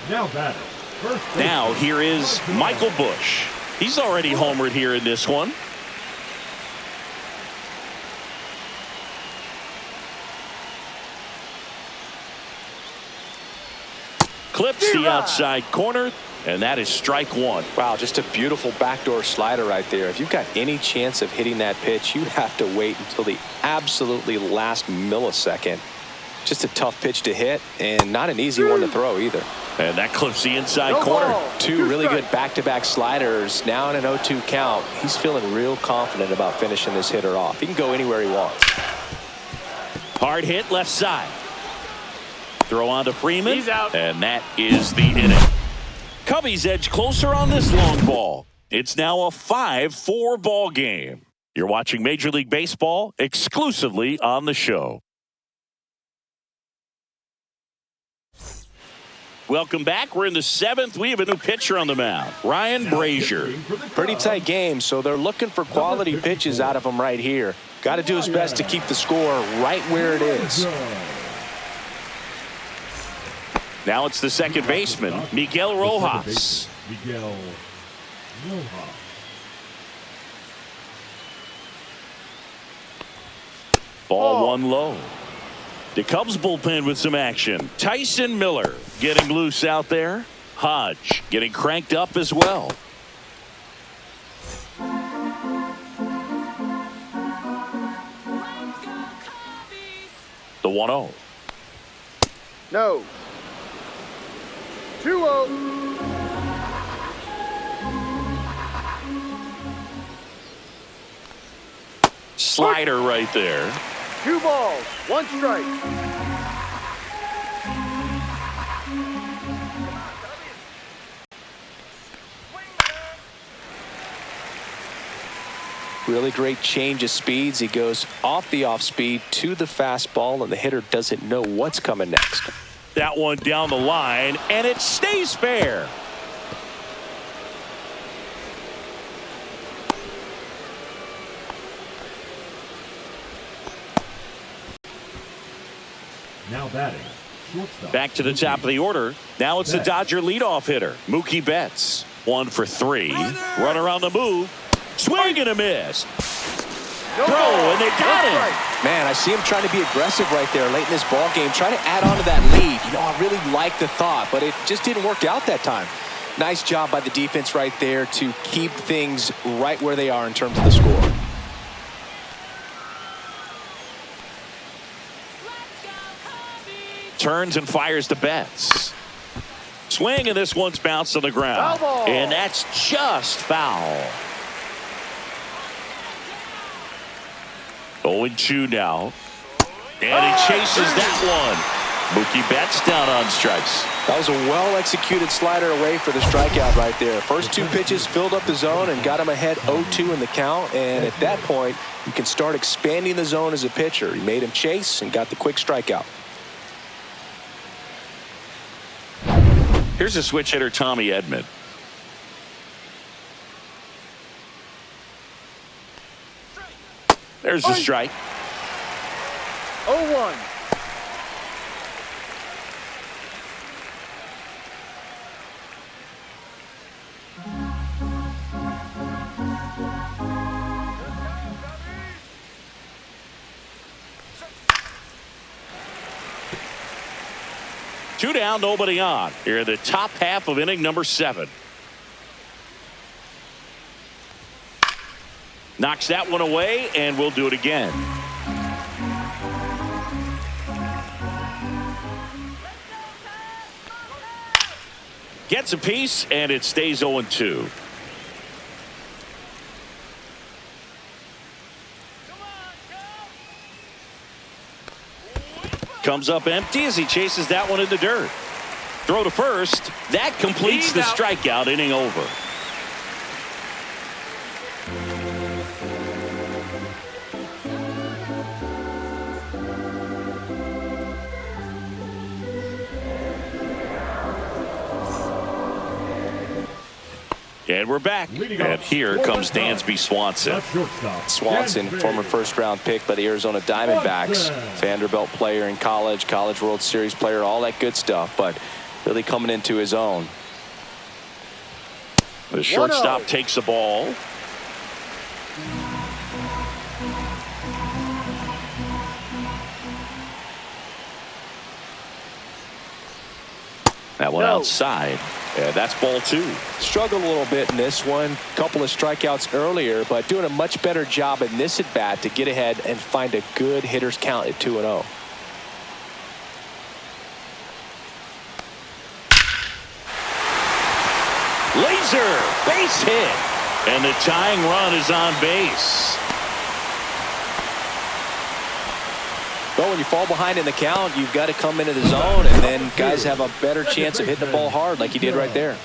C: Now batting. First base.
A: Now here is Michael Busch. He's already homered here in this one. Clips the outside corner, and that is strike 1.
B: Wow, just a beautiful backdoor slider right there. If you've got any chance of hitting that pitch, you have to wait until the absolutely last millisecond. Just a tough pitch to hit, and not an easy one to throw either.
A: And that clips the inside corner.
B: 2 really good back-to-back sliders. Now in an 0-2 count. He's feeling real confident about finishing this hitter off. He can go anywhere he wants.
A: Hard hit left side. Throw on to Freeman.
D: He's out.
A: And that is the inning. Cubbies edge closer on this long ball. It's now a 5-4 ball game. You're watching Major League Baseball exclusively on the show. Welcome back. We're in the 7th. We have a new pitcher on the mound, Ryan Brazier.
B: Pretty tight game, so they're looking for quality pitches out of him right here. Got to do his best to keep the score right where it is.
A: Now it's the second baseman, Miguel Rojas.
C: Miguel Rojas.
A: Ball one low. The Cubs bullpen with some action. Tyson Miller getting loose out there. Hodge getting cranked up as well. The 1-0.
D: No. 2-0.
A: Slider right there.
D: 2 balls, 1 strike.
B: Really great change of speeds. He goes off the off speed to the fastball, and the hitter doesn't know what's coming next.
A: That one down the line, and it stays fair.
C: Now batting, shortstop.
A: Back to the top of the order. Now it's the Dodger leadoff hitter, Mookie Betts. 1 for 3. Runner on the move. Swing and a miss.
D: No
A: Throw,
D: ball,
A: and they got
D: 1
A: him.
D: strike.
B: Man, I see him trying to be aggressive right there late in this ball game, trying to add on to that lead. You know, I really like the thought, but it just didn't work out that time. Nice job by the defense right there to keep things right where they are in terms of the score.
A: Turns and fires to Betts. Swing, and this one's bounced on the ground.
D: Foul ball.
A: And that's just foul. 0-2 now. And he chases that one. Mookie Betts down on strikes.
B: That was a well-executed slider away for the strikeout right there. First 2 pitches filled up the zone and got him ahead 0-2 in the count. And at that point, you can start expanding the zone as a pitcher. He made him chase and got the quick strikeout.
A: Here's a switch hitter, Tommy Edman. There's the strike.
D: 0-1.
A: Two down, nobody on. Here in the top half of inning number 7. Knocks that one away, and we'll do it again. Gets a piece, and it stays 0-2. Comes up empty as he chases that one in the dirt. Throw to first. That completes the strikeout. Inning over. And we're back. And here comes Dansby Swanson.
B: Swanson, former first-round pick by the Arizona Diamondbacks. Vanderbilt player in college, College World Series player, all that good stuff, but really coming into his own.
A: The shortstop takes the ball. That one outside. Yeah, that's ball 2.
B: Struggled a little bit in this one. Couple of strikeouts earlier, but doing a much better job in this at-bat to get ahead and find a good hitter's count at 2-0.
A: Laser, base hit. And the tying run is on base.
B: But when you fall behind in the count, you've got to come into the zone, and then guys have a better chance of hitting the ball hard like he did right there.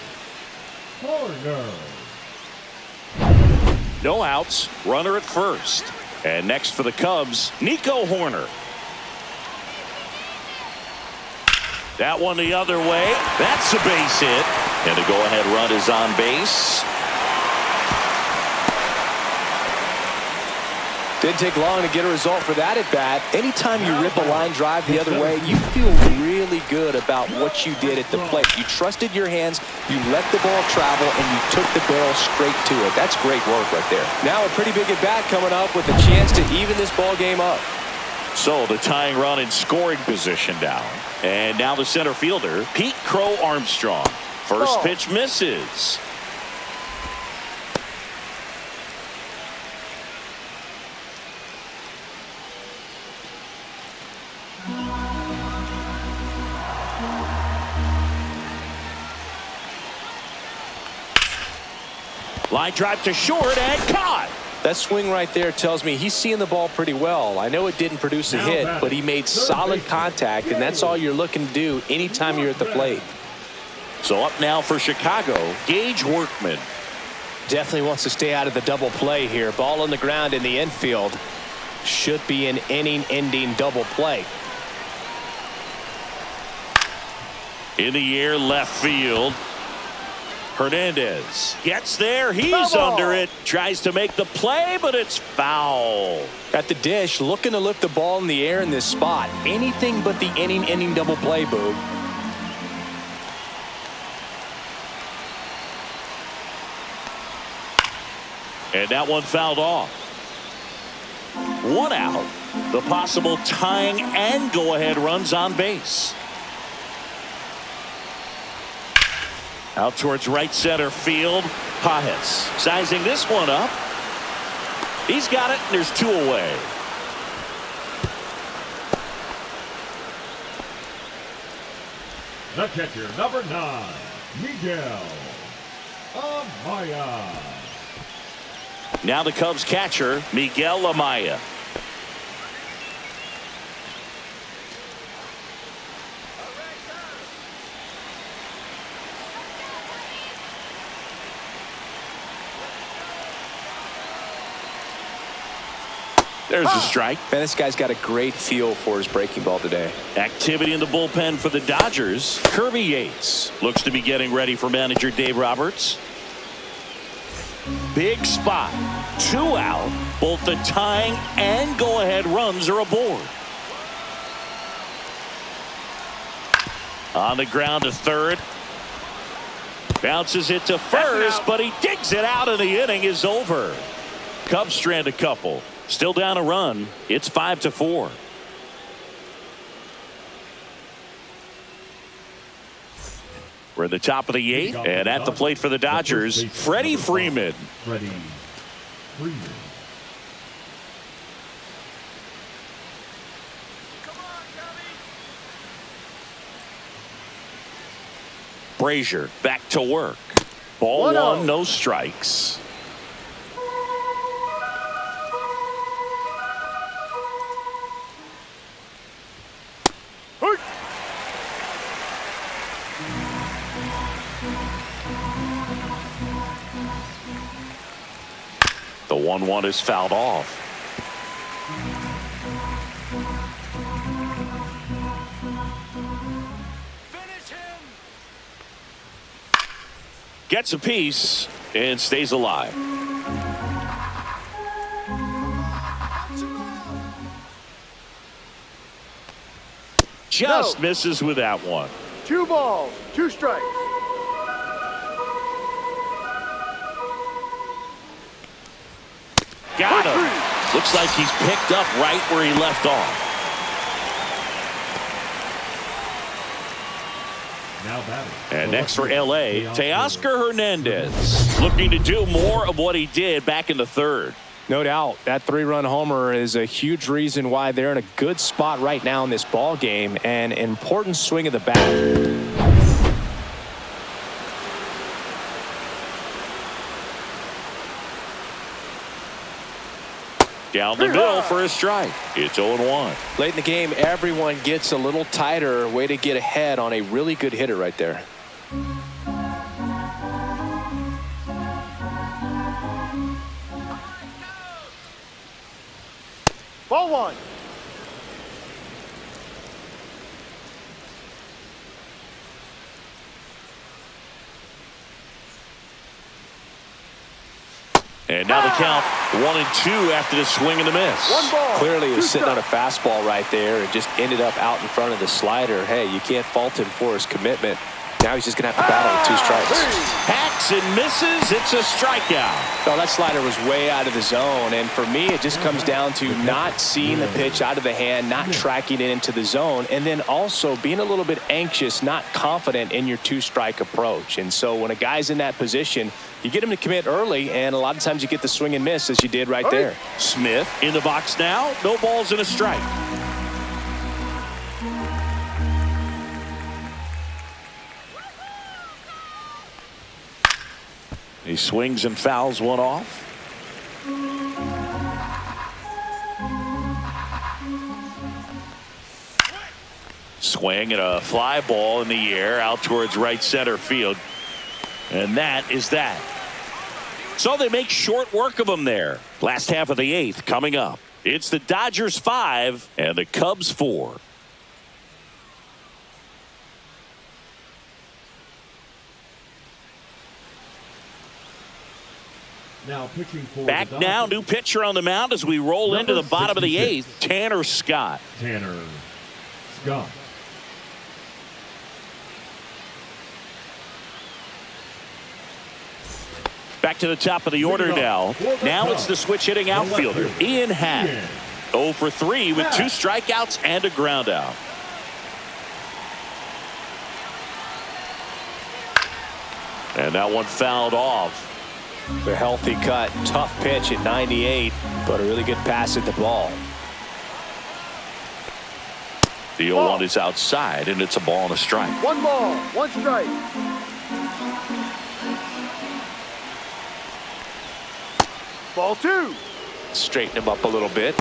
A: No outs. Runner at first. And next for the Cubs, Nico Horner. That one the other way. That's a base hit. And the go-ahead run is on base.
B: Didn't take long to get a result for that at bat. Anytime you rip a line drive the other way, you feel really good about what you did at the plate. You trusted your hands, you let the ball travel, and you took the barrel straight to it. That's great work right there. Now a pretty big at bat coming up with a chance to even this ball game up.
A: So the tying run in scoring position down. And now the center fielder, Pete Crow Armstrong. First pitch misses. Line drive to short and caught.
B: That swing right there tells me he's seeing the ball pretty well. I know it didn't produce a hit, but he made solid contact, and that's all you're looking to do anytime you're at the plate.
A: So up now for Chicago, Gage Workman.
B: Definitely wants to stay out of the double play here. Ball on the ground in the infield. Should be an inning-ending double play.
A: In the air, left field. Hernandez gets there. He's under it. Tries to make the play, but it's foul.
B: At the dish, looking to lift the ball in the air in this spot. Anything but the inning-ending double play, Boog.
A: And that one fouled off. One out. The possible tying and go-ahead runs on base. Out towards right center field. Pajes sizing this one up. He's got it, and there's two away.
C: The catcher, number 9, Miguel Amaya.
A: Now the Cubs catcher, Miguel Amaya. There's a strike.
B: Man, this guy's got a great feel for his breaking ball today.
A: Activity in the bullpen for the Dodgers. Kirby Yates looks to be getting ready for manager Dave Roberts. Big spot. 2 out. Both the tying and go-ahead runs are aboard. On the ground to third. Bounces it to first, but he digs it out, and the inning is over. Cubs strand a couple. Still down a run. It's 5-4. We're at the top of the 8th, and at the plate for the Dodgers, Freddie Freeman.
C: Freddie Freeman.
A: Brazier back to work. Ball 1, no strikes. The 1-1 is fouled off.
E: Finish him.
A: Gets a piece and stays alive. Just misses with that one.
D: 2 balls, 2 strikes.
A: Got him. Looks like he's picked up right where he left off.
C: Now batting.
A: And next for L.A., Teoscar Hernandez. Looking to do more of what he did back in the 3rd.
B: No doubt. That 3-run homer is a huge reason why they're in a good spot right now in this ball game. And an important swing of the bat.
A: Down the middle for a strike. It's 0-1.
B: Late in the game, everyone gets a little tighter. Way to get ahead on a really good hitter right there.
A: And now the count 1-2 after the swing and the miss.
D: One ball.
B: Clearly he was
D: 2
B: sitting on a
D: strikes.
B: fastball right there and just ended up out in front of the slider. Hey, you can't fault him for his commitment. Now he's just going to have to battle with 2 strikes.
A: Hacks and misses. It's a strikeout.
B: Well, that slider was way out of the zone, and for me, it just comes down to not seeing the pitch out of the hand, not tracking it into the zone, and then also being a little bit anxious, not confident in your 2-strike approach. And so when a guy's in that position, you get him to commit early, and a lot of times you get the swing and miss, as you did right there.
A: Smith in the box now. No balls and a strike. He swings and fouls one off. Swing and a fly ball in the air out towards right center field. And that is that. So they make short work of him there. Last half of the 8th coming up. It's the Dodgers 5 and the Cubs 4.
C: Now pitching for
A: Back
C: the
A: now,
C: Dodgers,
A: new pitcher on the mound as we roll into the bottom of the 8th. Tanner Scott.
C: Tanner Scott.
A: Back to the top of the order now. Now it's the switch hitting outfielder, Ian Happ. 0 for 3 with 2 strikeouts and a ground out. And that one fouled off.
B: The healthy cut, tough pitch at 98, but a really good pass at the ball.
A: The 0-1 is outside, and it's a ball and a strike.
D: 1 ball, 1 strike. Ball 2.
B: Straighten him up a little bit.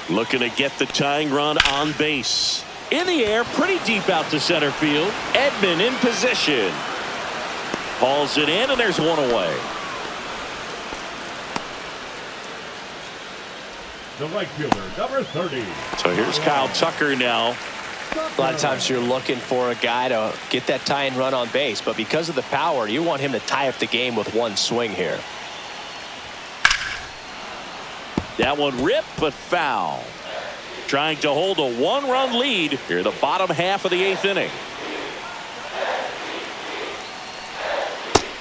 A: Looking to get the tying run on base. In the air, pretty deep out to center field. Edman in position. Hauls it in, and there's one away.
C: The right fielder, number 30.
A: So here's Kyle Tucker now.
B: A lot of times you're looking for a guy to get that tying run on base, but because of the power, you want him to tie up the game with 1 swing here.
A: That one ripped, but foul. Trying to hold a 1-run lead here in the bottom half of the 8th inning.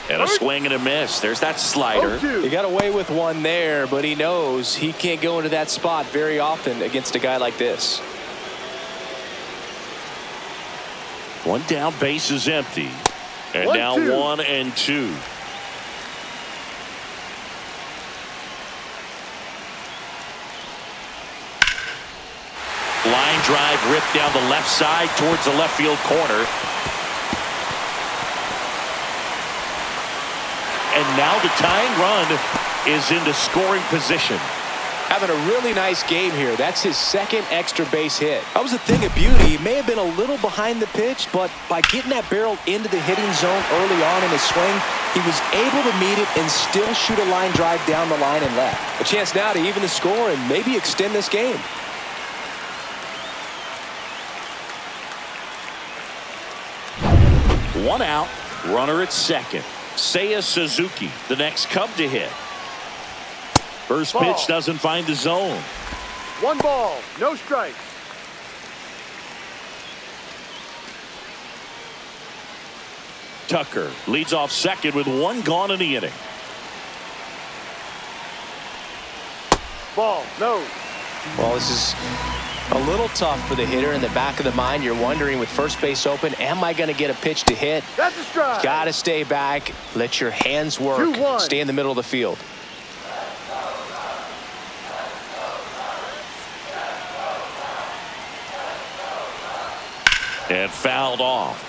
A: And a swing and a miss. There's that slider.
B: He got away with 1 there, but he knows he can't go into that spot very often against a guy like this.
A: 1 down, base is empty. And
D: 1-2.
A: now 1-2. Line drive ripped down the left side towards the left field corner. And now the tying run is into scoring position.
B: Having a really nice game here. That's his 2nd extra base hit. That was a thing of beauty. He may have been a little behind the pitch, but by getting that barrel into the hitting zone early on in his swing, he was able to meet it and still shoot a line drive down the line and left. A chance now to even the score and maybe extend this game.
A: One out, runner at second. Seiya Suzuki, the next Cub to hit. First
D: Ball.
A: pitch doesn't find the zone.
D: 1 ball, no strikes.
A: Tucker leads off second with 1 gone in the inning.
D: Ball, no.
B: Well, this is a little tough for the hitter. In the back of the mind, you're wondering with first base open, am I going to get a pitch to hit?
D: That's a strike.
B: Got to stay back. Let your hands work.
D: 2-1.
B: Stay in the middle of the field.
A: And fouled off.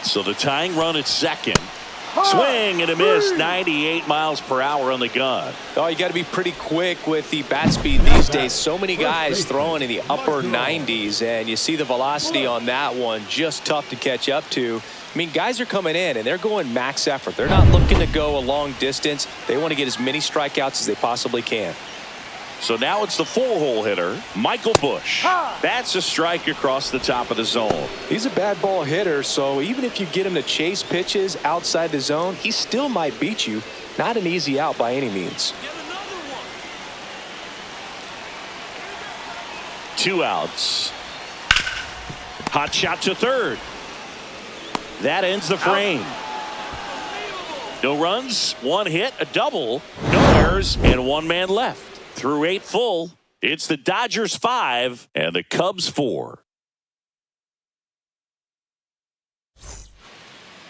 A: So the tying run at second. Swing and a miss. 98 miles per hour on the gun.
B: Oh, you got to be pretty quick with the bat speed these days. So many guys throwing in the upper 90s, and you see the velocity on that one, just tough to catch up to. I mean, guys are coming in and they're going max effort. They're not looking to go a long distance. They want to get as many strikeouts as they possibly can.
A: So now it's the four-hole hitter, Michael Busch. That's a strike across the top of the zone.
B: He's a bad ball hitter, so even if you get him to chase pitches outside the zone, he still might beat you. Not an easy out by any means.
A: 2 outs. Hot shot to third. That ends the frame. No runs, 1 hit, a double, no errors, and 1 man left. Through 8 full, it's the Dodgers 5 and the Cubs 4.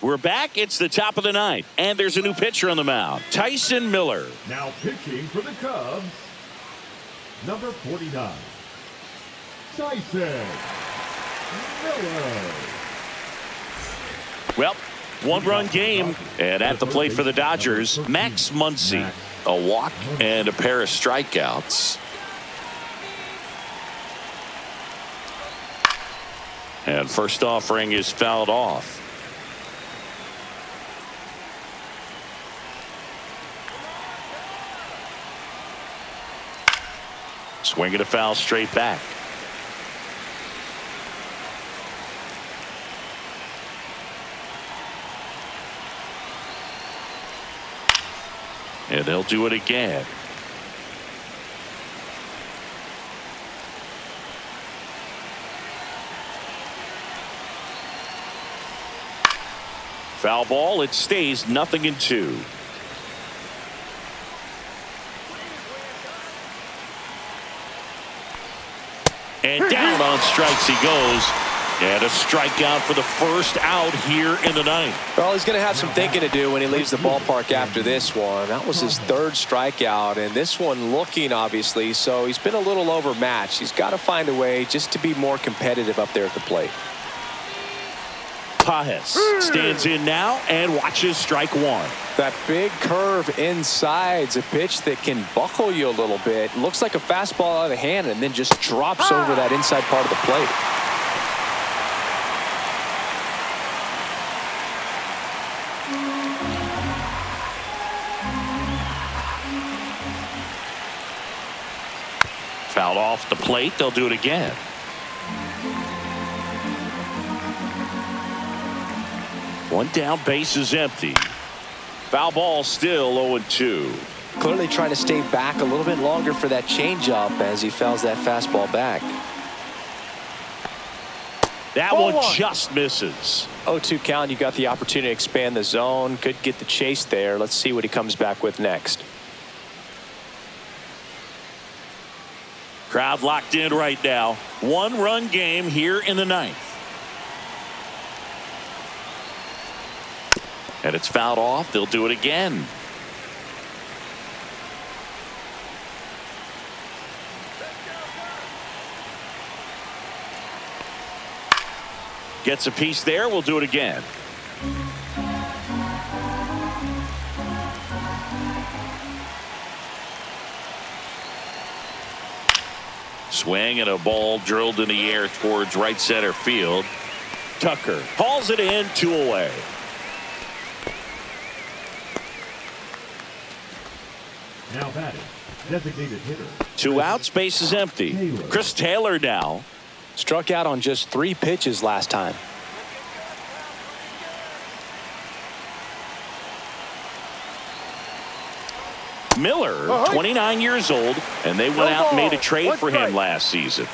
A: We're back. It's the top of the 9th, and there's a new pitcher on the mound, Tyson Miller.
C: Now pitching for the Cubs, number 49, Tyson Miller.
A: Well, 1-run game, and at the plate for the Dodgers, Max Muncy. A walk and a pair of strikeouts. And first offering is fouled off. Swinging a foul straight back. And they'll do it again. Foul ball. It stays 0-2. And down on strikes he goes. And a strikeout for the first out here in the 9th.
B: Well, he's going to have some thinking to do when he leaves the ballpark after this one. That was his 3rd strikeout, and this one looking, obviously, so he's been a little overmatched. He's got to find a way just to be more competitive up there at the plate.
A: Pages stands in now and watches strike 1.
B: That big curve inside's a pitch that can buckle you a little bit. Looks like a fastball out of the hand and then just drops over that inside part of the plate.
A: Fouled off the plate. They'll do it again. One down, base is empty. Foul ball, still 0-2.
B: Clearly trying to stay back a little bit longer for that changeup as he fouls that fastball back.
A: That one just misses.
B: 0-2 count. You got the opportunity to expand the zone. Could get the chase there. Let's see what he comes back with next.
A: Crowd locked in right now. 1-run game here in the 9th. And it's fouled off. They'll do it again. Gets a piece there. We'll do it again. Swing and a ball drilled in the air towards right center field. Tucker hauls it in, 2 away.
C: Now batting, designated hitter.
A: 2 outs, base is empty. Chris Taylor now.
B: Struck out on just 3 pitches last time.
A: Miller, 29 years old, and they went out and made a trade for him last season.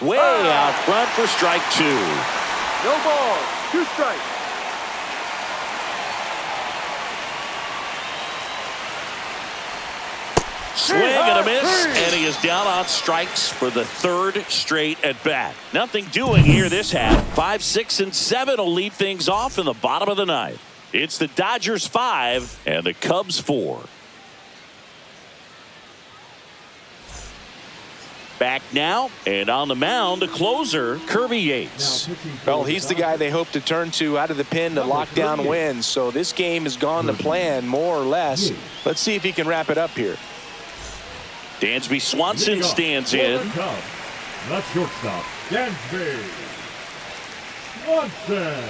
A: Way out front for strike 2.
D: No ball. 2 strikes.
A: Swing and a miss, and he is down on strikes for the 3rd straight at bat. Nothing doing here this half. 5, 6, and 7 will lead things off in the bottom of the 9th. It's the Dodgers 5 and the Cubs 4. Back now, and on the mound, the closer, Kirby Yates.
B: Well, he's the guy they hope to turn to out of the pen to lock down wins. So this game has gone to plan, more or less. Let's see if he can wrap it up here.
A: Dansby Swanson stands in.
C: That's shortstop, Dansby Swanson.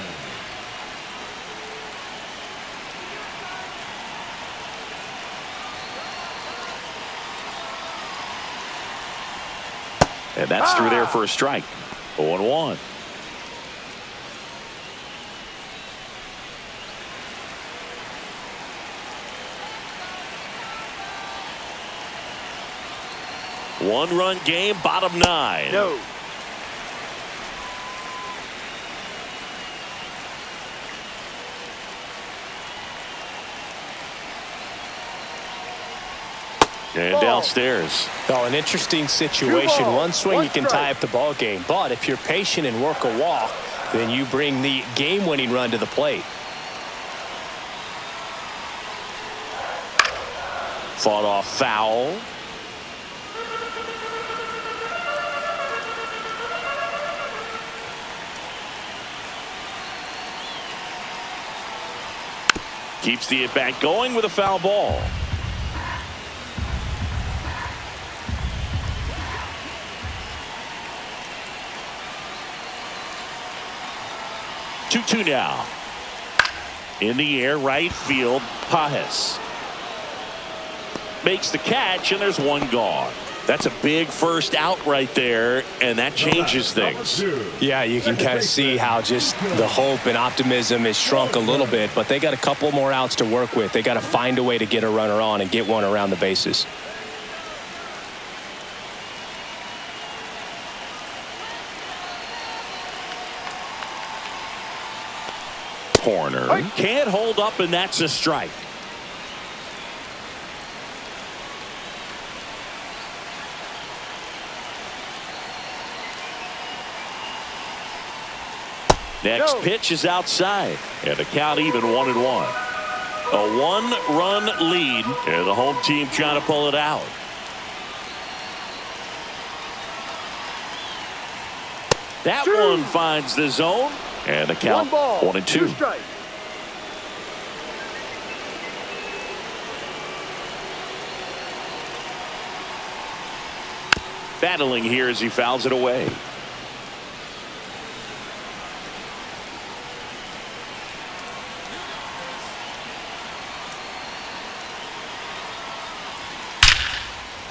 A: And that's through there for a strike. 0-1. One-run game, bottom 9.
D: No.
A: And downstairs.
B: Well, an interesting situation. One swing, you can tie up the ball game. But if you're patient and work a walk, then you bring the game-winning run to the plate.
A: Fought off foul. Keeps the at-bat going with a foul ball. Two now. In the air, right field, Pajes. Makes the catch, and there's one gone. That's a big first out right there, and that changes things.
B: Yeah, you can kind of see how just the hope and optimism is shrunk a little bit, but they got a couple more outs to work with. They got to find a way to get a runner on and get one around the bases.
A: Corner. Can't hold up, and that's a strike. Next pitch is outside, and the count even 1-1. A one-run lead, and the home team trying to pull it out. That one finds the zone, and the count 1-2. Battling here as he fouls it away.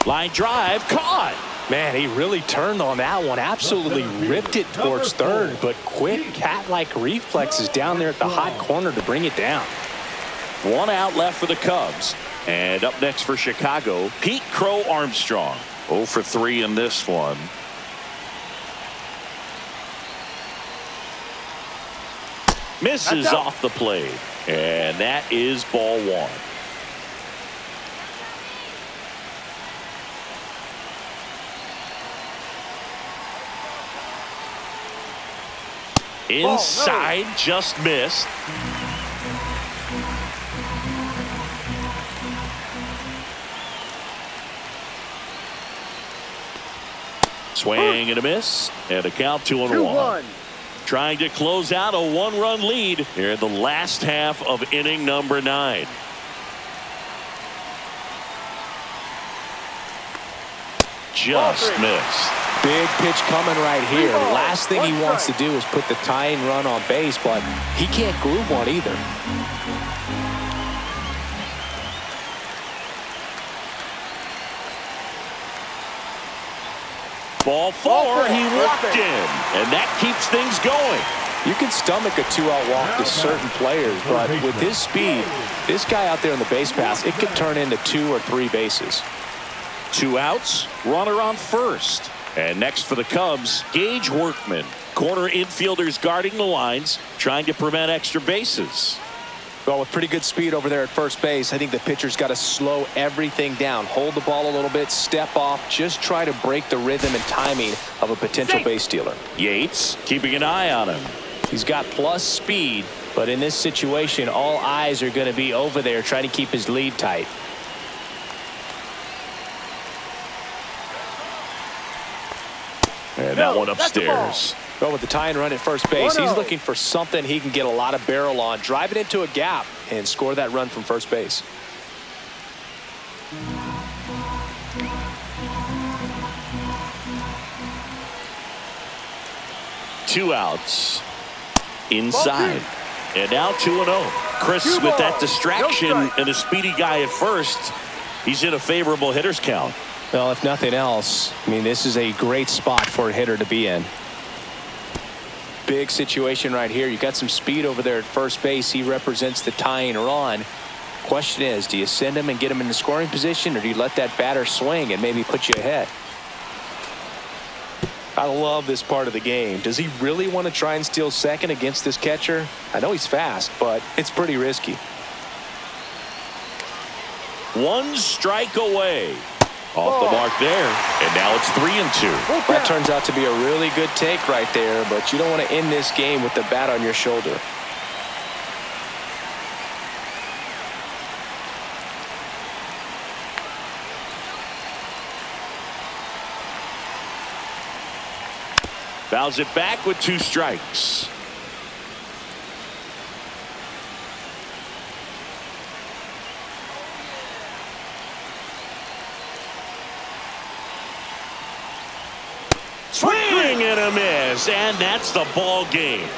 A: Line drive, caught.
B: Man, he really turned on that one. Absolutely ripped it towards third, but quick cat-like reflexes down there at the hot corner to bring it down.
A: One out left for the Cubs. And up next for Chicago, Pete Crow Armstrong. 0 for 3 in this one. Misses off the plate. And that is ball 1. Inside, just missed. Swing and a miss, and a count 2-1. Trying to close out a one-run lead here in the last half of inning number 9. Just missed.
B: Big pitch coming right here. Last thing he wants to do is put the tying run on base, but he can't groove one either.
A: Ball 4, he walked in, and that keeps things going.
B: You can stomach a 2-out walk to certain players, but with his speed, this guy out there in the base pass, it could turn into 2 or 3 bases.
A: 2 outs, runner on first. And next for the Cubs, Gage Workman. Corner infielders guarding the lines, trying to prevent extra bases.
B: Well, with pretty good speed over there at first base, I think the pitcher's got to slow everything down. Hold the ball a little bit, step off, just try to break the rhythm and timing of a potential base stealer.
A: Yates keeping an eye on him.
B: He's got plus speed, but in this situation, all eyes are going to be over there trying to keep his lead tight.
A: And that one upstairs.
B: Well, with the tying run at first base, he's
D: 1-0.
B: looking for something he can get a lot of barrel on, drive it into a gap, and score that run from first base.
A: Two outs. Inside. And now 2-0. Chris, with that distraction and a speedy guy at first, he's in a favorable hitter's count.
B: Well, if nothing else, I mean, this is a great spot for a hitter to be in. Big situation right here. You got some speed over there at first base. He represents the tying run. Question is, do you send him and get him in the scoring position, or do you let that batter swing and maybe put you ahead? I love this part of the game. Does he really want to try and steal second against this catcher? I know he's fast, but it's pretty risky.
A: One strike away. Off the mark there. And now it's 3-2.
B: That turns out to be a really good take right there, but you don't want to end this game with the bat on your shoulder.
A: Fouls it back with 2 strikes. Swing and a miss, and that's the ball game.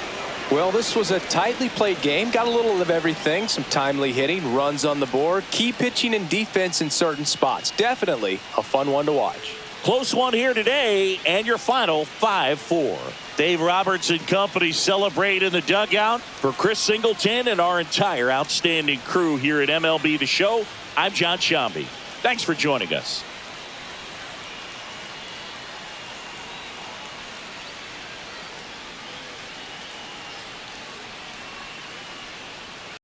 B: Well, this was a tightly played game. Got a little of everything. Some timely hitting, runs on the board, key pitching and defense in certain spots. Definitely a fun one to watch.
A: Close one here today, and your final 5-4. Dave Roberts and company celebrate in the dugout. For Chris Singleton and our entire outstanding crew here at MLB The Show, I'm John Shambi. Thanks for joining us.